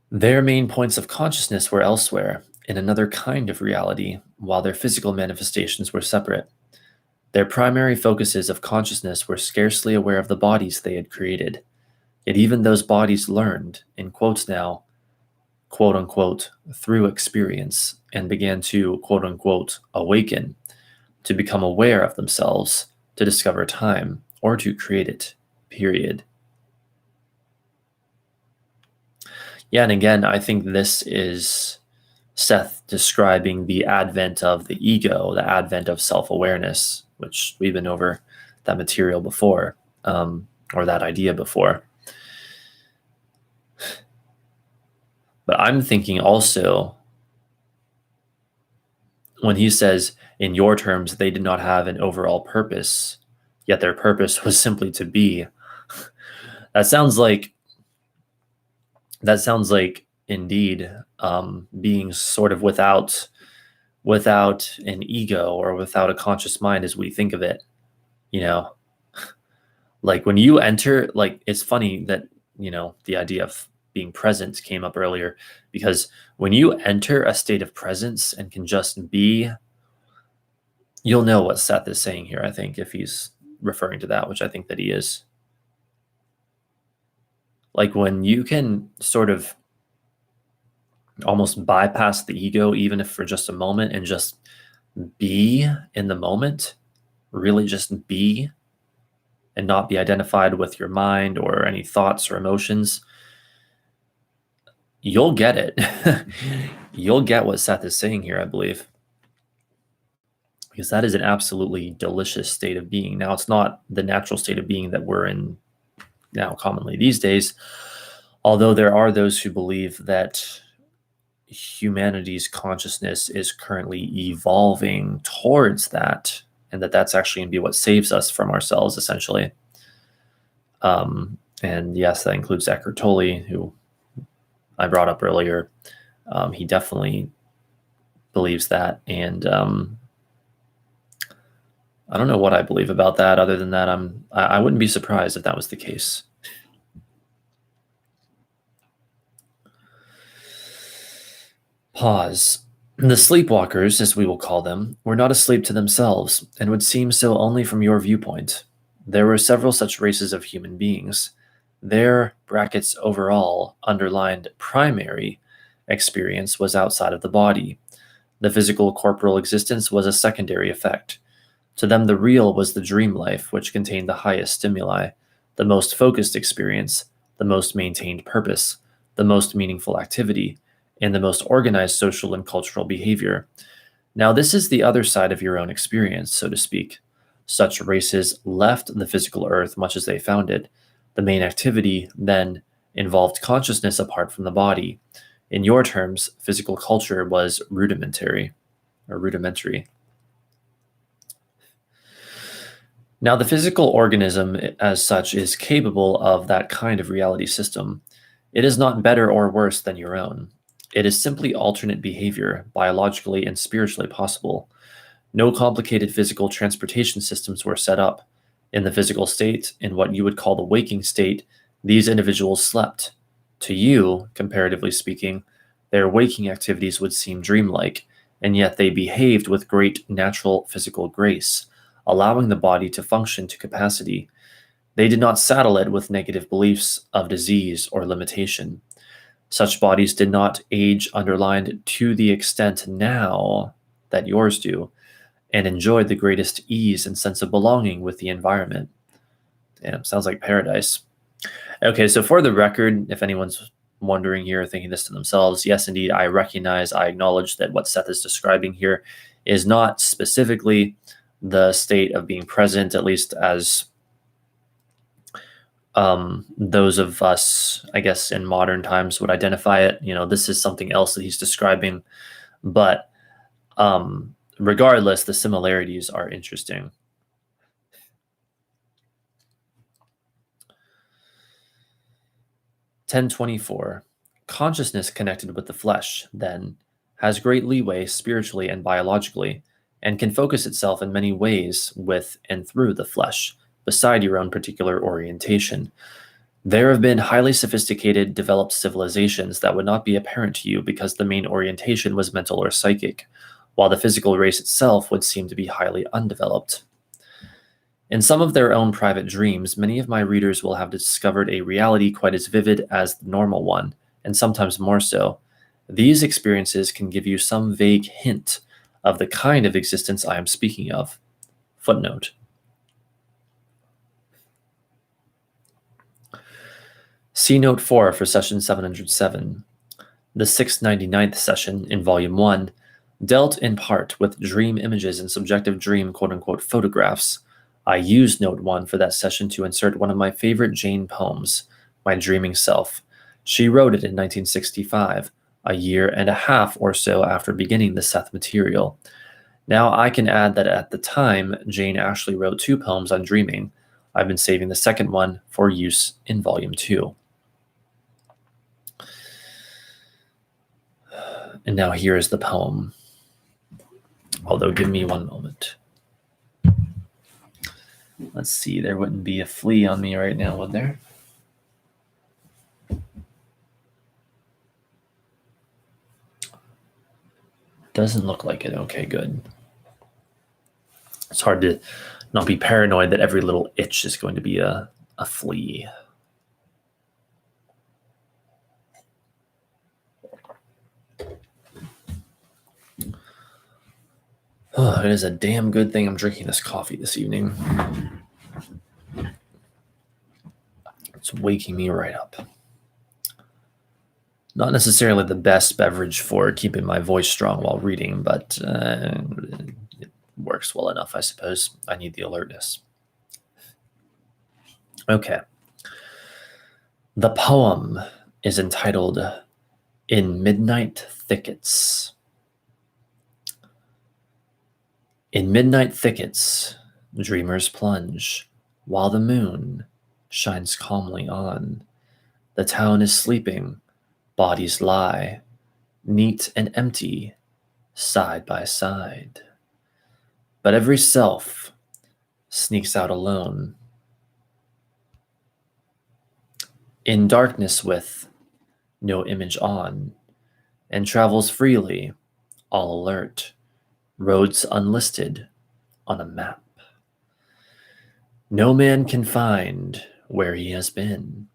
Their main points of consciousness were elsewhere, in another kind of reality, while their physical manifestations were separate. Their primary focuses of consciousness were scarcely aware of the bodies they had created. Yet even those bodies learned, in quotes now, quote unquote, through experience, and began to, quote unquote, awaken, to become aware of themselves, to discover time, or to create it, period. Yeah, and again, I think this is Seth describing the advent of the ego, the advent of self-awareness, which we've been over that material before, or that idea before. But I'm thinking also, when he says, in your terms, they did not have an overall purpose, yet their purpose was simply to be. That sounds like indeed being sort of without an ego or without a conscious mind as we think of it, you know. Like when you enter, like it's funny that, you know, the idea of being present came up earlier, because when you enter a state of presence and can just be, you'll know what Seth is saying here, I think, if he's referring to that, which I think that he is. Like when you can sort of almost bypass the ego, even if for just a moment, and just be in the moment, really just be, and not be identified with your mind or any thoughts or emotions, you'll get it. You'll get what Seth is saying here, I believe. Because that is an absolutely delicious state of being. Now, it's not the natural state of being that we're in now commonly these days, Although there are those who believe that humanity's consciousness is currently evolving towards that, and that's actually going to be what saves us from ourselves, essentially. And yes, that includes Eckhart Tolle, who I brought up earlier. He definitely believes that, and I don't know what I believe about that, other than that I wouldn't be surprised if that was the case. Pause. The sleepwalkers, as we will call them, were not asleep to themselves, and would seem so only from your viewpoint. There were several such races of human beings. Their brackets overall underlined primary experience was outside of the body. The physical corporal existence was a secondary effect. To them, the real was the dream life, which contained the highest stimuli, the most focused experience, the most maintained purpose, the most meaningful activity, and the most organized social and cultural behavior. Now, this is the other side of your own experience, so to speak. Such races left the physical earth much as they found it. The main activity then involved consciousness apart from the body. In your terms, physical culture was rudimentary. Now, the physical organism as such is capable of that kind of reality system. It is not better or worse than your own. It is simply alternate behavior, biologically and spiritually possible. No complicated physical transportation systems were set up. In the physical state, in what you would call the waking state, these individuals slept. To you, comparatively speaking, their waking activities would seem dreamlike, and yet they behaved with great natural physical grace, allowing the body to function to capacity. They did not saddle it with negative beliefs of disease or limitation. Such bodies did not age underlined to the extent now that yours do, and enjoyed the greatest ease and sense of belonging with the environment. Damn, sounds like paradise. Okay, so for the record, if anyone's wondering here, thinking this to themselves, yes, indeed, I acknowledge that what Seth is describing here is not specifically the state of being present, at least as those of us, I guess, in modern times would identify it. This is something else that he's describing. But regardless, the similarities are interesting. (1024) Consciousness connected with the flesh, then, has great leeway spiritually and biologically, and can focus itself in many ways with and through the flesh, beside your own particular orientation. There have been highly sophisticated, developed civilizations that would not be apparent to you because the main orientation was mental or psychic, while the physical race itself would seem to be highly undeveloped. In some of their own private dreams, many of my readers will have discovered a reality quite as vivid as the normal one, and sometimes more so. These experiences can give you some vague hint of the kind of existence I am speaking of. Footnote. See Note 4 for session 707. The 699th session in Volume 1 dealt in part with dream images and subjective dream quote-unquote photographs. I used Note 1 for that session to insert one of my favorite Jane poems, My Dreaming Self. She wrote it in 1965, a year and a half or so after beginning the Seth material. Now I can add that at the time, Jane actually wrote 2 poems on dreaming. I've been saving the second one for use in Volume 2. And now here is the poem. Although, give me one moment. Let's see, there wouldn't be a flea on me right now, would there? Doesn't look like it. Okay, good. It's hard to not be paranoid that every little itch is going to be a flea. Oh, it is a damn good thing I'm drinking this coffee this evening. It's waking me right up. Not necessarily the best beverage for keeping my voice strong while reading, but it works well enough, I suppose. I need the alertness. Okay. The poem is entitled In Midnight Thickets. In midnight thickets, dreamers plunge, while the moon shines calmly on. The town is sleeping, bodies lie, neat and empty, side by side. But every self sneaks out alone, in darkness with no image on, and travels freely, all alert, roads unlisted on a map. No man can find where he has been,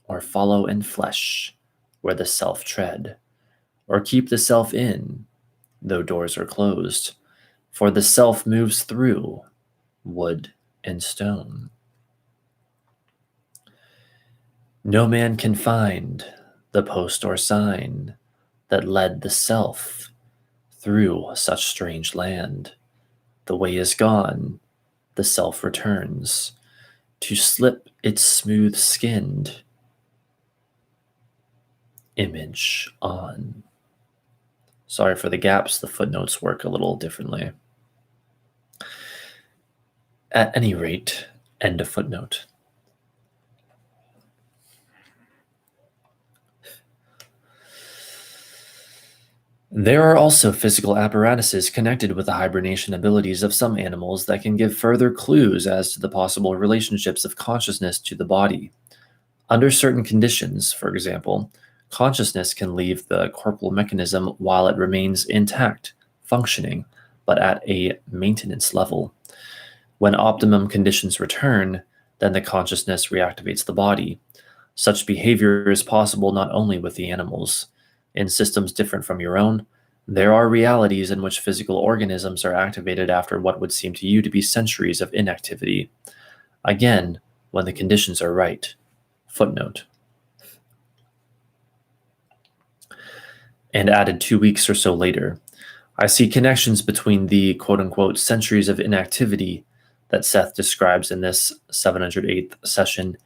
or follow in flesh where the self tread, or keep the self in, though doors are closed, for the self moves through wood and stone. No man can find the post or sign that led the self through such strange land. The way is gone, the self returns to slip its smooth-skinned image on. Sorry for the gaps, the footnotes work a little differently. At any rate, end of footnote. There are also physical apparatuses connected with the hibernation abilities of some animals that can give further clues as to the possible relationships of consciousness to the body. Under certain conditions, for example, consciousness can leave the corporal mechanism while it remains intact, functioning, but at a maintenance level. When optimum conditions return, then the consciousness reactivates the body. Such behavior is possible not only with the animals. In systems different from your own, there are realities in which physical organisms are activated after what would seem to you to be centuries of inactivity. Again, when the conditions are right. Footnote. And added 2 weeks or so later, I see connections between the quote-unquote centuries of inactivity that Seth describes in this 708th session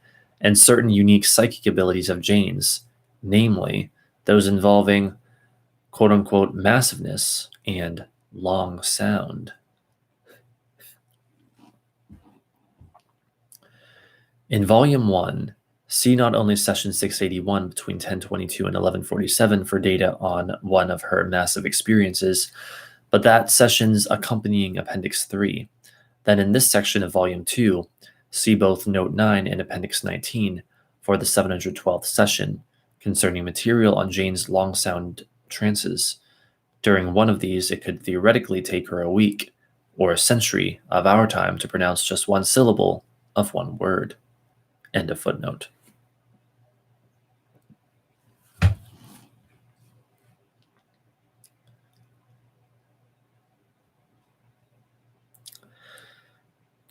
and certain unique psychic abilities of Jane's, namely those involving quote-unquote massiveness and long sound. In Volume 1, see not only Session 681 between 1022 and 1147 for data on one of her massive experiences, but that session's accompanying Appendix 3. Then in this section of Volume 2, see both Note 9 and Appendix 19 for the 712th session concerning material on Jane's long sound trances. During one of these, it could theoretically take her a week or a century of our time to pronounce just one syllable of one word. End of footnote.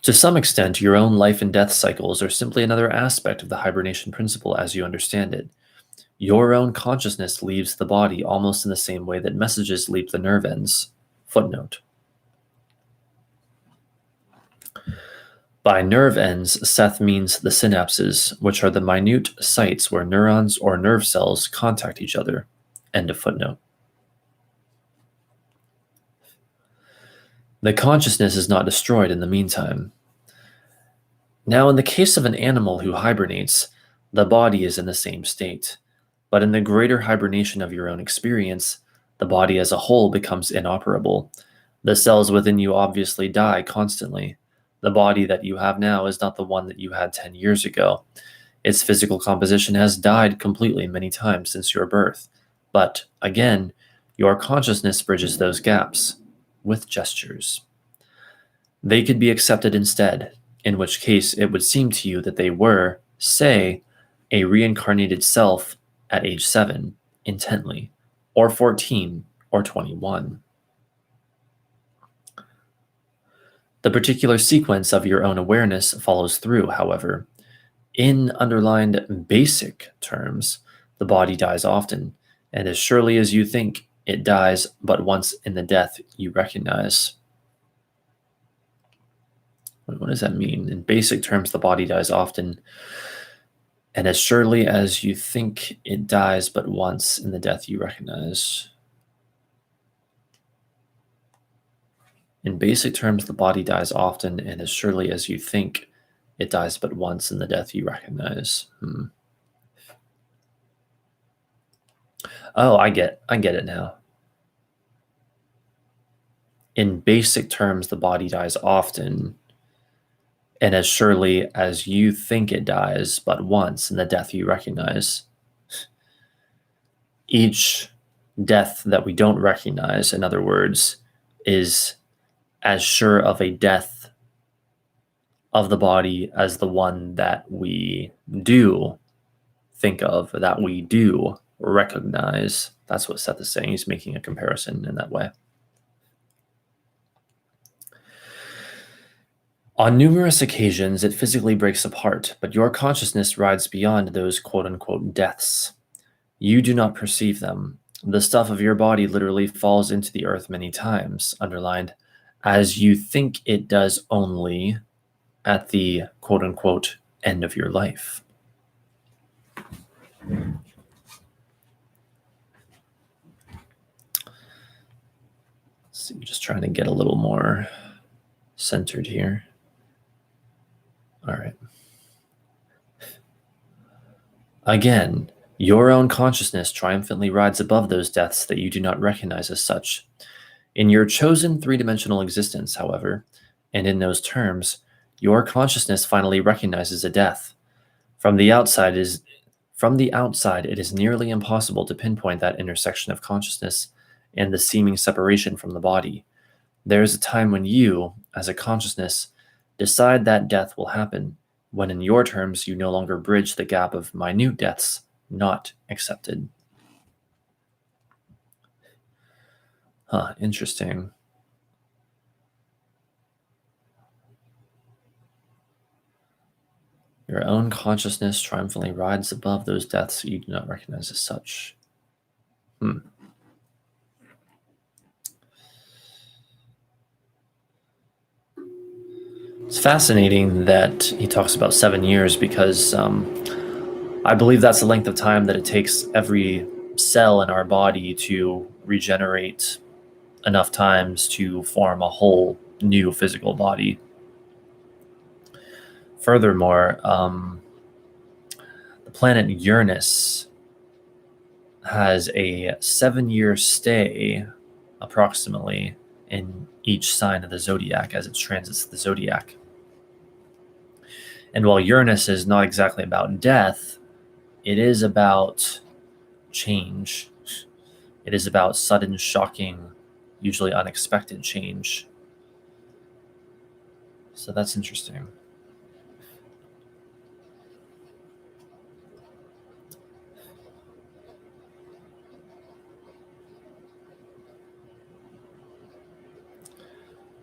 To some extent, your own life and death cycles are simply another aspect of the hibernation principle as you understand it. Your own consciousness leaves the body almost in the same way that messages leave the nerve ends. Footnote. By nerve ends, Seth means the synapses, which are the minute sites where neurons or nerve cells contact each other. End of footnote. The consciousness is not destroyed in the meantime. Now, in the case of an animal who hibernates, the body is in the same state. But in the greater hibernation of your own experience, the body as a whole becomes inoperable. The cells within you obviously die constantly. The body that you have now is not the one that you had 10 years ago. Its physical composition has died completely many times since your birth. But, again, your consciousness bridges those gaps with gestures. They could be accepted instead, in which case it would seem to you that they were, say, a reincarnated self at age 7, intently, or 14, or 21. The particular sequence of your own awareness follows through, however. In underlined basic terms, the body dies often, and as surely as you think, it dies but once in the death you recognize. What does that mean? In basic terms, the body dies often, And as surely as you think it dies but once in the death you recognize. In basic terms, the body dies often, and as surely as you think it dies but once in the death you recognize. Oh, I get it now. In basic terms, the body dies often, and as surely as you think it dies but once in the death you recognize. Each death that we don't recognize, in other words, is as sure of a death of the body as the one that we do think of, that we do recognize. That's what Seth is saying. He's making a comparison in that way. On numerous occasions, it physically breaks apart, but your consciousness rides beyond those quote-unquote deaths. You do not perceive them. The stuff of your body literally falls into the earth many times, underlined, as you think it does only at the quote-unquote end of your life. So I'm just trying to get a little more centered here. All right. Again, your own consciousness triumphantly rides above those deaths that you do not recognize as such. In your chosen three-dimensional existence, however, and in those terms, your consciousness finally recognizes a death. From the outside, it is nearly impossible to pinpoint that intersection of consciousness and the seeming separation from the body. There is a time when you, as a consciousness, decide that death will happen, when in your terms you no longer bridge the gap of minute deaths not accepted. Interesting. Your own consciousness triumphantly rides above those deaths you do not recognize as such. It's fascinating that he talks about 7 years because I believe that's the length of time that it takes every cell in our body to regenerate enough times to form a whole new physical body. Furthermore, the planet Uranus has a 7-year stay approximately in each sign of the zodiac as it transits the zodiac. And while Uranus is not exactly about death, it is about change. It is about sudden, shocking, usually unexpected change. So that's interesting.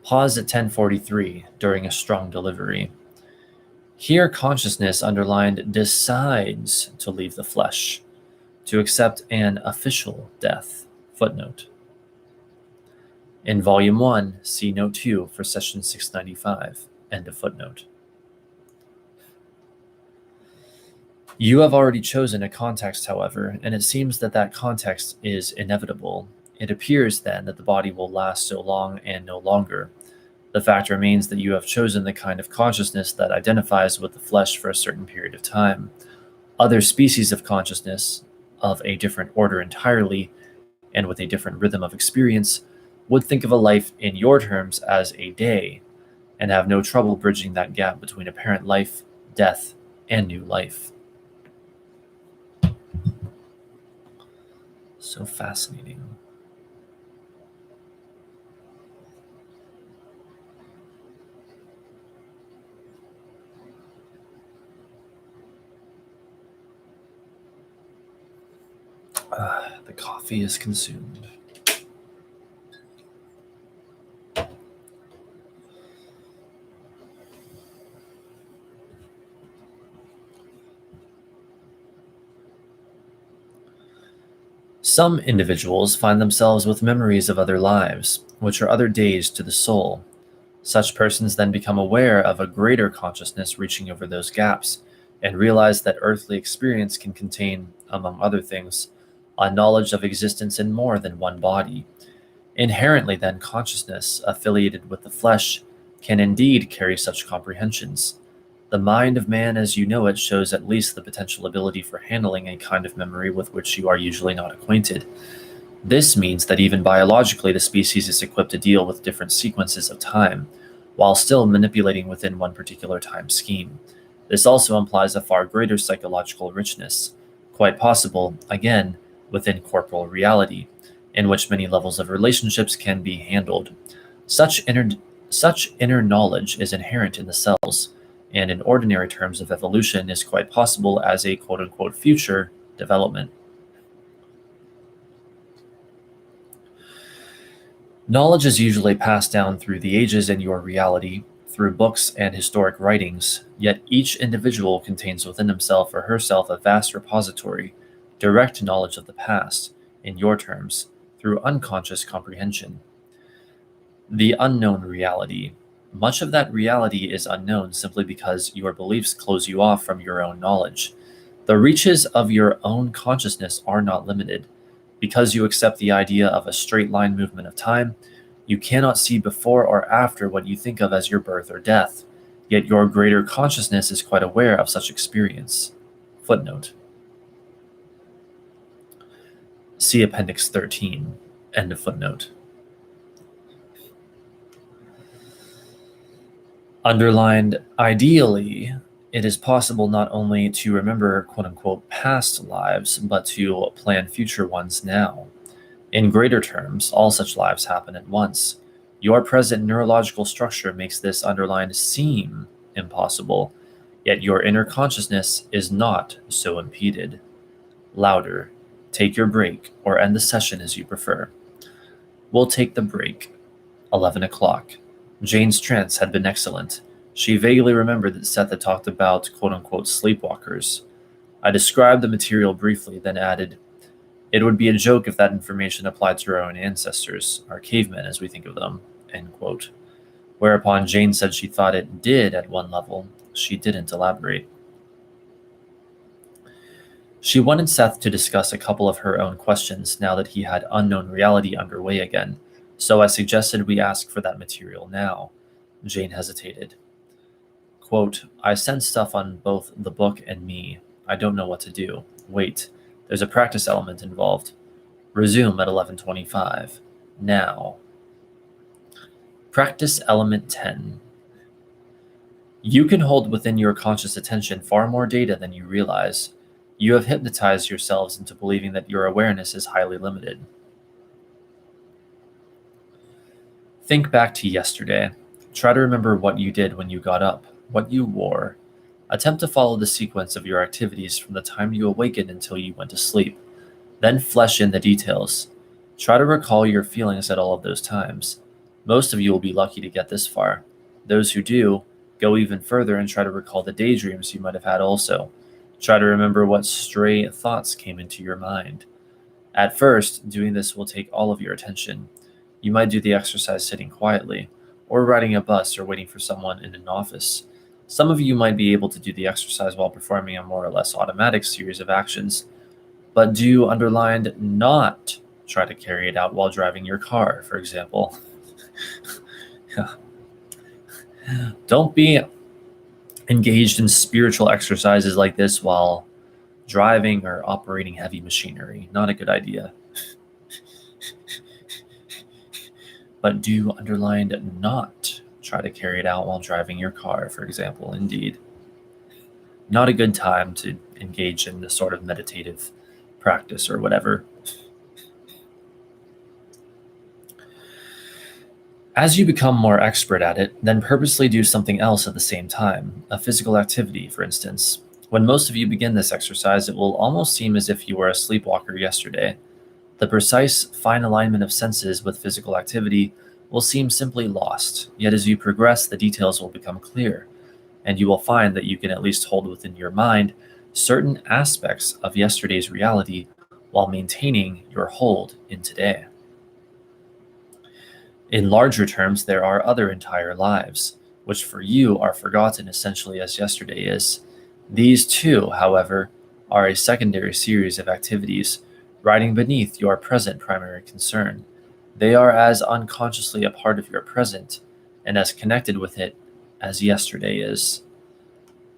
Pause at 10:43 during a strong delivery. Here, consciousness, underlined, decides to leave the flesh, to accept an official death. Footnote. In Volume 1, see Note 2 for Session 695. End of footnote. You have already chosen a context, however, and it seems that that context is inevitable. It appears, then, that the body will last so long and no longer. The fact remains that you have chosen the kind of consciousness that identifies with the flesh for a certain period of time. Other species of consciousness, of a different order entirely, and with a different rhythm of experience, would think of a life in your terms as a day, and have no trouble bridging that gap between apparent life, death, and new life. So fascinating. The coffee is consumed. Some individuals find themselves with memories of other lives, which are other days to the soul. Such persons then become aware of a greater consciousness reaching over those gaps, and realize that earthly experience can contain, among other things, a knowledge of existence in more than one body. Inherently, then, consciousness affiliated with the flesh can indeed carry such comprehensions. The mind of man as you know it shows at least the potential ability for handling a kind of memory with which you are usually not acquainted. This means that even biologically, the species is equipped to deal with different sequences of time, while still manipulating within one particular time scheme. This also implies a far greater psychological richness, quite possible, again, within corporal reality, in which many levels of relationships can be handled. Such inner, such inner knowledge is inherent in the cells, and in ordinary terms of evolution is quite possible as a quote unquote future development. Knowledge is usually passed down through the ages in your reality, through books and historic writings, yet each individual contains within himself or herself a vast repository, direct knowledge of the past, in your terms, through unconscious comprehension. The unknown reality. Much of that reality is unknown simply because your beliefs close you off from your own knowledge. The reaches of your own consciousness are not limited. Because you accept the idea of a straight line movement of time, you cannot see before or after what you think of as your birth or death, yet your greater consciousness is quite aware of such experience. Footnote. See Appendix 13. End of footnote. Underlined, ideally, it is possible not only to remember quote unquote past lives, but to plan future ones now. In greater terms, all such lives happen at once. Your present neurological structure makes this underlined seem impossible, yet your inner consciousness is not so impeded. Louder. Take your break, or end the session as you prefer. We'll take the break. 11 o'clock. Jane's trance had been excellent. She vaguely remembered that Seth had talked about quote-unquote sleepwalkers. I described the material briefly, then added, "It would be a joke if that information applied to our own ancestors, our cavemen as we think of them," end quote. Whereupon Jane said she thought it did at one level. She didn't elaborate. She wanted Seth to discuss a couple of her own questions now that he had unknown reality underway again, so I suggested we ask for that material now. Jane hesitated. Quote, "I sense stuff on both the book and me. I don't know what to do. Wait, there's a practice element involved. Resume at 11:25. Now." Practice element 10. You can hold within your conscious attention far more data than you realize. You have hypnotized yourselves into believing that your awareness is highly limited. Think back to yesterday. Try to remember what you did when you got up, what you wore. Attempt to follow the sequence of your activities from the time you awakened until you went to sleep. Then flesh in the details. Try to recall your feelings at all of those times. Most of you will be lucky to get this far. Those who do, go even further and try to recall the daydreams you might have had also. Try to remember what stray thoughts came into your mind. At first, doing this will take all of your attention. You might do the exercise sitting quietly, or riding a bus or waiting for someone in an office. Some of you might be able to do the exercise while performing a more or less automatic series of actions, but do underlined not try to carry it out while driving your car, for example. Don't be engaged in spiritual exercises like this while driving or operating heavy machinery. Not a good idea. But do underlined not try to carry it out while driving your car, for example. Indeed. Not a good time to engage in this sort of meditative practice or whatever. As you become more expert at it, then purposely do something else at the same time, a physical activity, for instance. When most of you begin this exercise, it will almost seem as if you were a sleepwalker yesterday. The precise, fine alignment of senses with physical activity will seem simply lost, yet as you progress, the details will become clear, and you will find that you can at least hold within your mind certain aspects of yesterday's reality while maintaining your hold in today. In larger terms, there are other entire lives, which for you are forgotten essentially as yesterday is. These two, however, are a secondary series of activities riding beneath your present primary concern. They are as unconsciously a part of your present and as connected with it as yesterday is.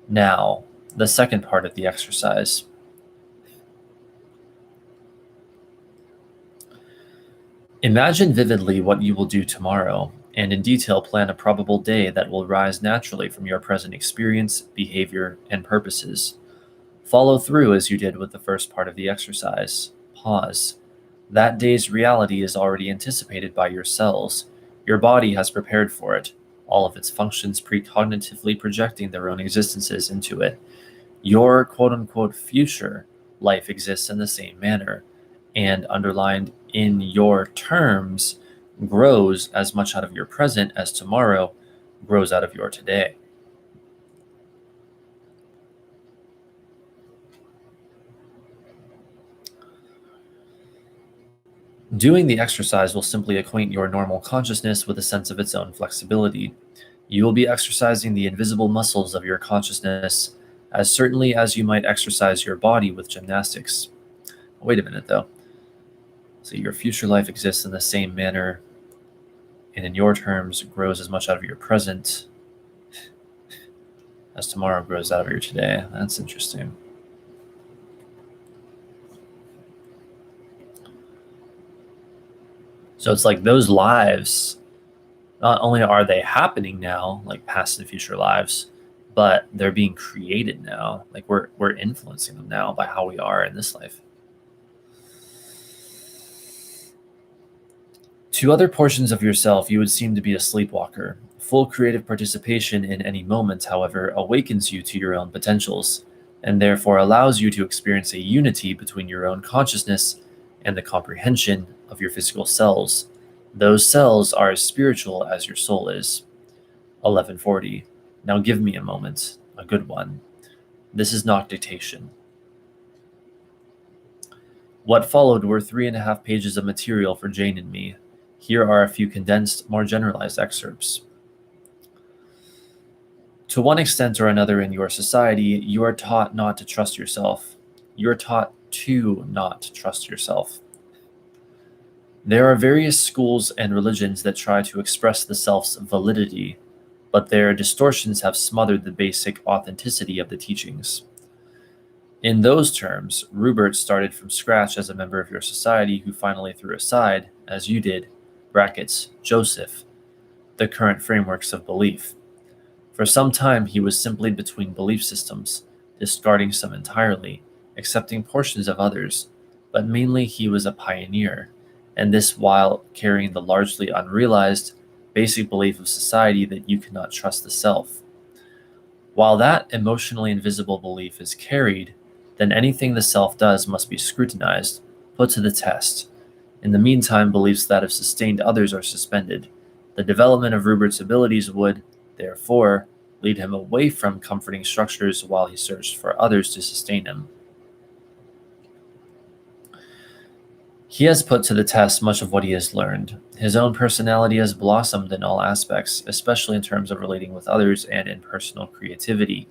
Now, the second part of the exercise. Imagine vividly what you will do tomorrow, and in detail plan a probable day that will rise naturally from your present experience, behavior, and purposes. Follow through as you did with the first part of the exercise. Pause. That day's reality is already anticipated by your cells. Your body has prepared for it, all of its functions precognitively projecting their own existences into it. Your quote unquote future life exists in the same manner, and underlined in your terms, grows as much out of your present as tomorrow grows out of your today. Doing the exercise will simply acquaint your normal consciousness with a sense of its own flexibility. You will be exercising the invisible muscles of your consciousness as certainly as you might exercise your body with gymnastics. Wait a minute, though. So your future life exists in the same manner, and in your terms, grows as much out of your present as tomorrow grows out of your today. That's interesting. So it's like those lives, not only are they happening now, like past and future lives, but they're being created now. Like we're influencing them now by how we are in this life. To other portions of yourself, you would seem to be a sleepwalker. Full creative participation in any moment, however, awakens you to your own potentials, and therefore allows you to experience a unity between your own consciousness and the comprehension of your physical cells. Those cells are as spiritual as your soul is. 1140. Now give me a moment, a good one. This is not dictation. What followed were 3.5 pages of material for Jane and me. Here are a few condensed, more generalized excerpts. To one extent or another in your society, you are taught not to trust yourself. You are taught to not trust yourself. There are various schools and religions that try to express the self's validity, but their distortions have smothered the basic authenticity of the teachings. In those terms, Rupert started from scratch as a member of your society who finally threw aside, as you did, brackets, Joseph, the current frameworks of belief. For some time, he was simply between belief systems, discarding some entirely, accepting portions of others, but mainly he was a pioneer, and this while carrying the largely unrealized, basic belief of society that you cannot trust the self. While that emotionally invisible belief is carried, then anything the self does must be scrutinized, put to the test. In the meantime, beliefs that have sustained others are suspended. The development of Rupert's abilities would, therefore, lead him away from comforting structures while he searched for others to sustain him. He has put to the test much of what he has learned. His own personality has blossomed in all aspects, especially in terms of relating with others and in personal creativity.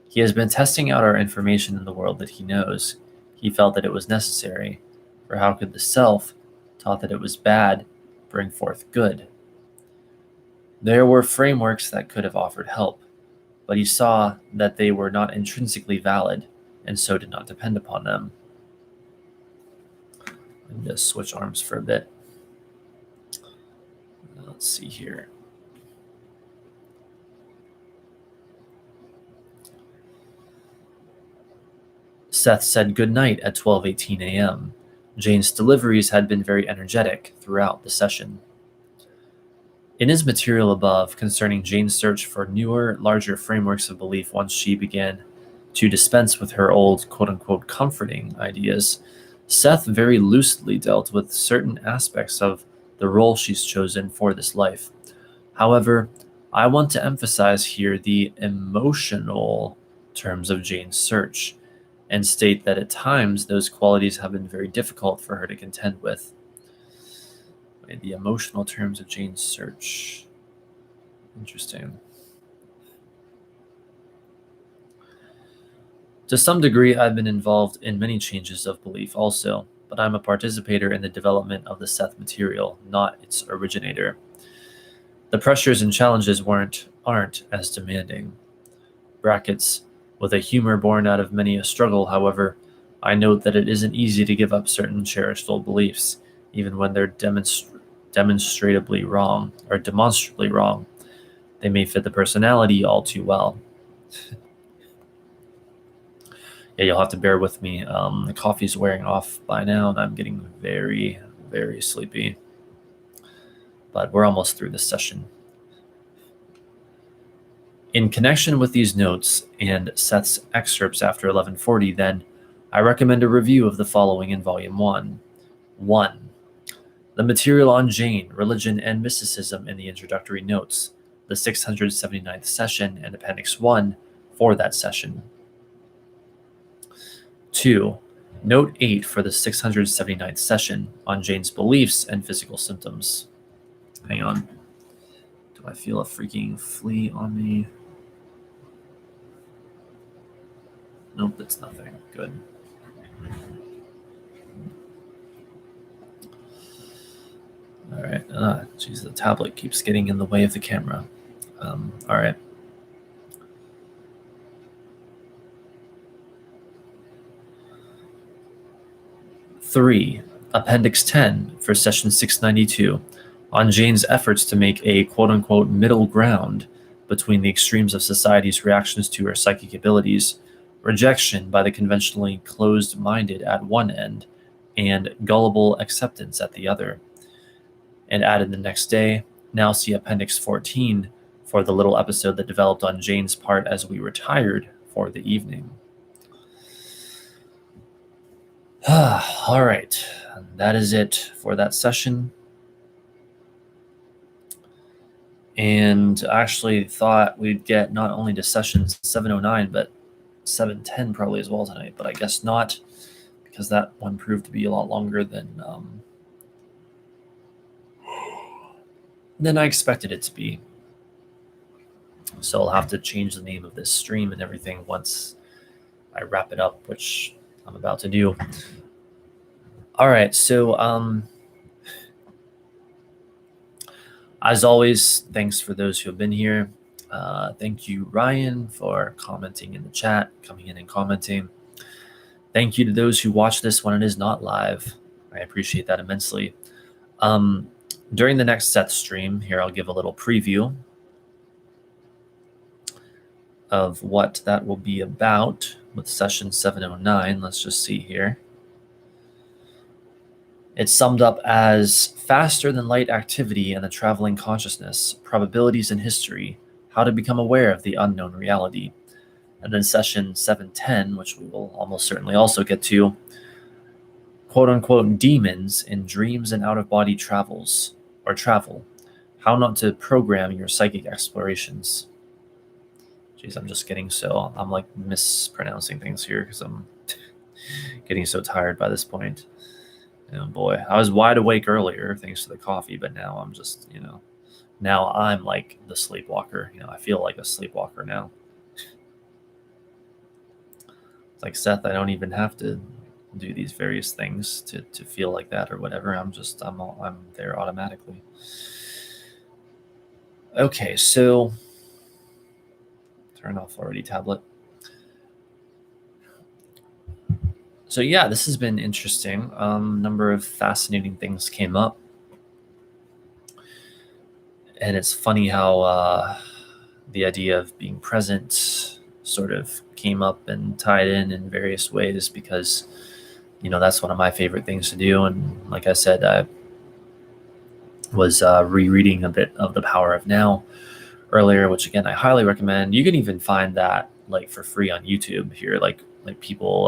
He has been testing out our information in the world that he knows. He felt that it was necessary, for how could the self, taught that it was bad, bring forth good? There were frameworks that could have offered help, but he saw that they were not intrinsically valid, and so did not depend upon them. I'm going to switch arms for a bit. Let's see here. Seth said good night at 12:18 a.m. Jane's deliveries had been very energetic throughout the session. In his material above concerning Jane's search for newer, larger frameworks of belief once she began to dispense with her old quote-unquote comforting ideas, Seth very lucidly dealt with certain aspects of the role she's chosen for this life. However, I want to emphasize here the emotional terms of Jane's search and state that at times those qualities have been very difficult for her to contend with. The emotional terms of Jane's search. Interesting. To some degree, I've been involved in many changes of belief also, but I'm a participator in the development of the Seth material, not its originator. The pressures and challenges aren't as demanding. Brackets, with a humor born out of many a struggle, however, I note that it isn't easy to give up certain cherished old beliefs, even when they're demonstrably wrong, or demonstrably wrong. They may fit the personality all too well. Yeah, you'll have to bear with me. The coffee's wearing off by now, and I'm getting very, very sleepy. But we're almost through this session. In connection with these notes and Seth's excerpts after 1140, then, I recommend a review of the following in Volume 1. 1. The material on Jain, religion, and mysticism in the introductory notes, the 679th session and Appendix 1 for that session. 2. Note 8 for the 679th session on Jane's beliefs and physical symptoms. Hang on. Do I feel a freaking flea on me? Nope, that's nothing. Good. All right. Geez, the tablet keeps getting in the way of the camera. All right. Three, Appendix 10 for Session 692 on Jane's efforts to make a quote-unquote middle ground between the extremes of society's reactions to her psychic abilities, rejection by the conventionally closed-minded at one end, and gullible acceptance at the other. And added the next day, now see Appendix 14 for the little episode that developed on Jane's part as we retired for the evening. All right, that is it for that session. And I actually thought we'd get not only to session 709, but 710 probably as well tonight, but I guess not, because that one proved to be a lot longer than I expected it to be. So I'll have to change the name of this stream and everything once I wrap it up, which I'm about to do. All right, so as always, thanks for those who have been here. Thank you, Ryan, for commenting in the chat, coming in and commenting. Thank you to those who watch this when it is not live. I appreciate that immensely. During the next Seth stream, here I'll give a little preview of what that will be about with session 709. Let's just see here. It's summed up as faster than light activity and the traveling consciousness, probabilities in history, how to become aware of the unknown reality. And then session 710, which we will almost certainly also get to, quote unquote demons in dreams and out-of-body travels, or travel, how not to program your psychic explorations. Jeez, I'm like mispronouncing things here because I'm getting so tired by this point. Oh boy, I was wide awake earlier thanks to the coffee, but now I'm just, now I'm like the sleepwalker. I feel like a sleepwalker now. It's like, Seth, I don't even have to do these various things to feel like that or whatever. I'm there automatically. Okay, so turn off already, tablet. So yeah, this has been interesting. Number of fascinating things came up. And it's funny how the idea of being present sort of came up and tied in various ways because, that's one of my favorite things to do. And like I said, I was rereading a bit of The Power of Now earlier, which again, I highly recommend. You can even find that like for free on YouTube here, like people,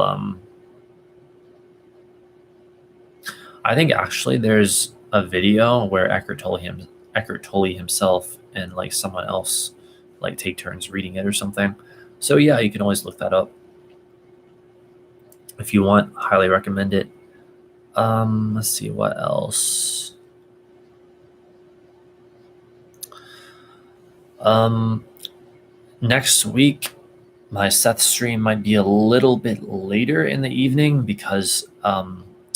I think actually there's a video where Eckhart Tolle himself and like someone else like take turns reading it or something. So yeah, you can always look that up if you want. Highly recommend it. Let's see what else. Next week My Seth stream might be a little bit later in the evening because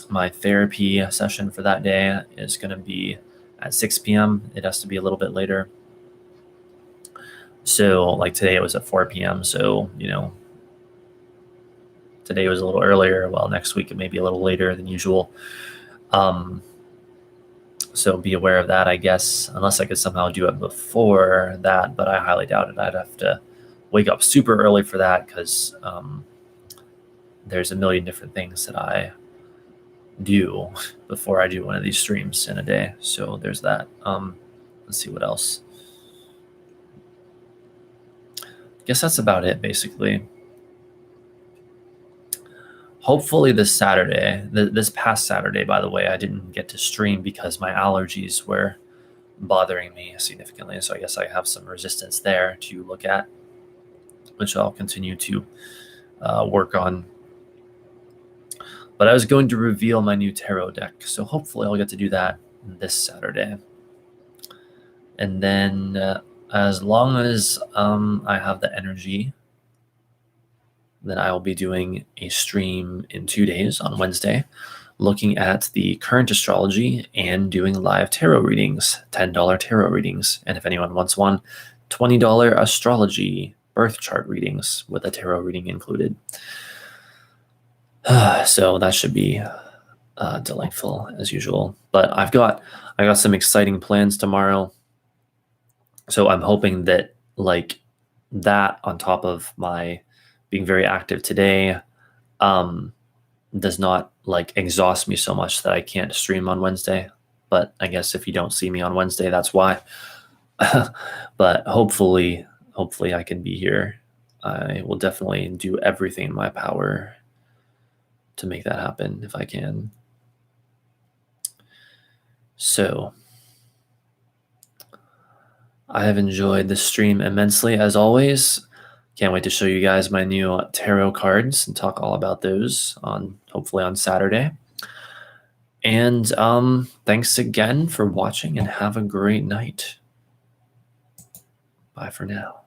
my therapy session for that day is going to be at 6 p.m. It has to be a little bit later. So, like today, it was at 4 p.m. So, today was a little earlier. Well, next week it may be a little later than usual. So be aware of that, I guess, unless I could somehow do it before that, but I highly doubt it. I'd have to wake up super early for that because there's a million different things that I do before I do one of these streams in a day. So there's that. Let's see what else. I guess that's about it, basically. Hopefully this Saturday, this past Saturday, by the way, I didn't get to stream because my allergies were bothering me significantly. So I guess I have some resistance there to look at, which I'll continue to work on. But I was going to reveal my new tarot deck. So hopefully I'll get to do that this Saturday. And then as long as I have the energy, then I will be doing a stream in 2 days on Wednesday, looking at the current astrology and doing live tarot readings, $10 tarot readings. And if anyone wants one, $20 astrology birth chart readings with a tarot reading included. So that should be delightful as usual. But I got some exciting plans tomorrow. So I'm hoping that like that on top of my being very active today does not like exhaust me so much that I can't stream on Wednesday. But I guess if you don't see me on Wednesday, that's why. But hopefully I can be here. I will definitely do everything in my power to make that happen if I can. So I have enjoyed this stream immensely as always. Can't wait to show you guys my new tarot cards and talk all about those hopefully on Saturday. And thanks again for watching and have a great night. Bye for now.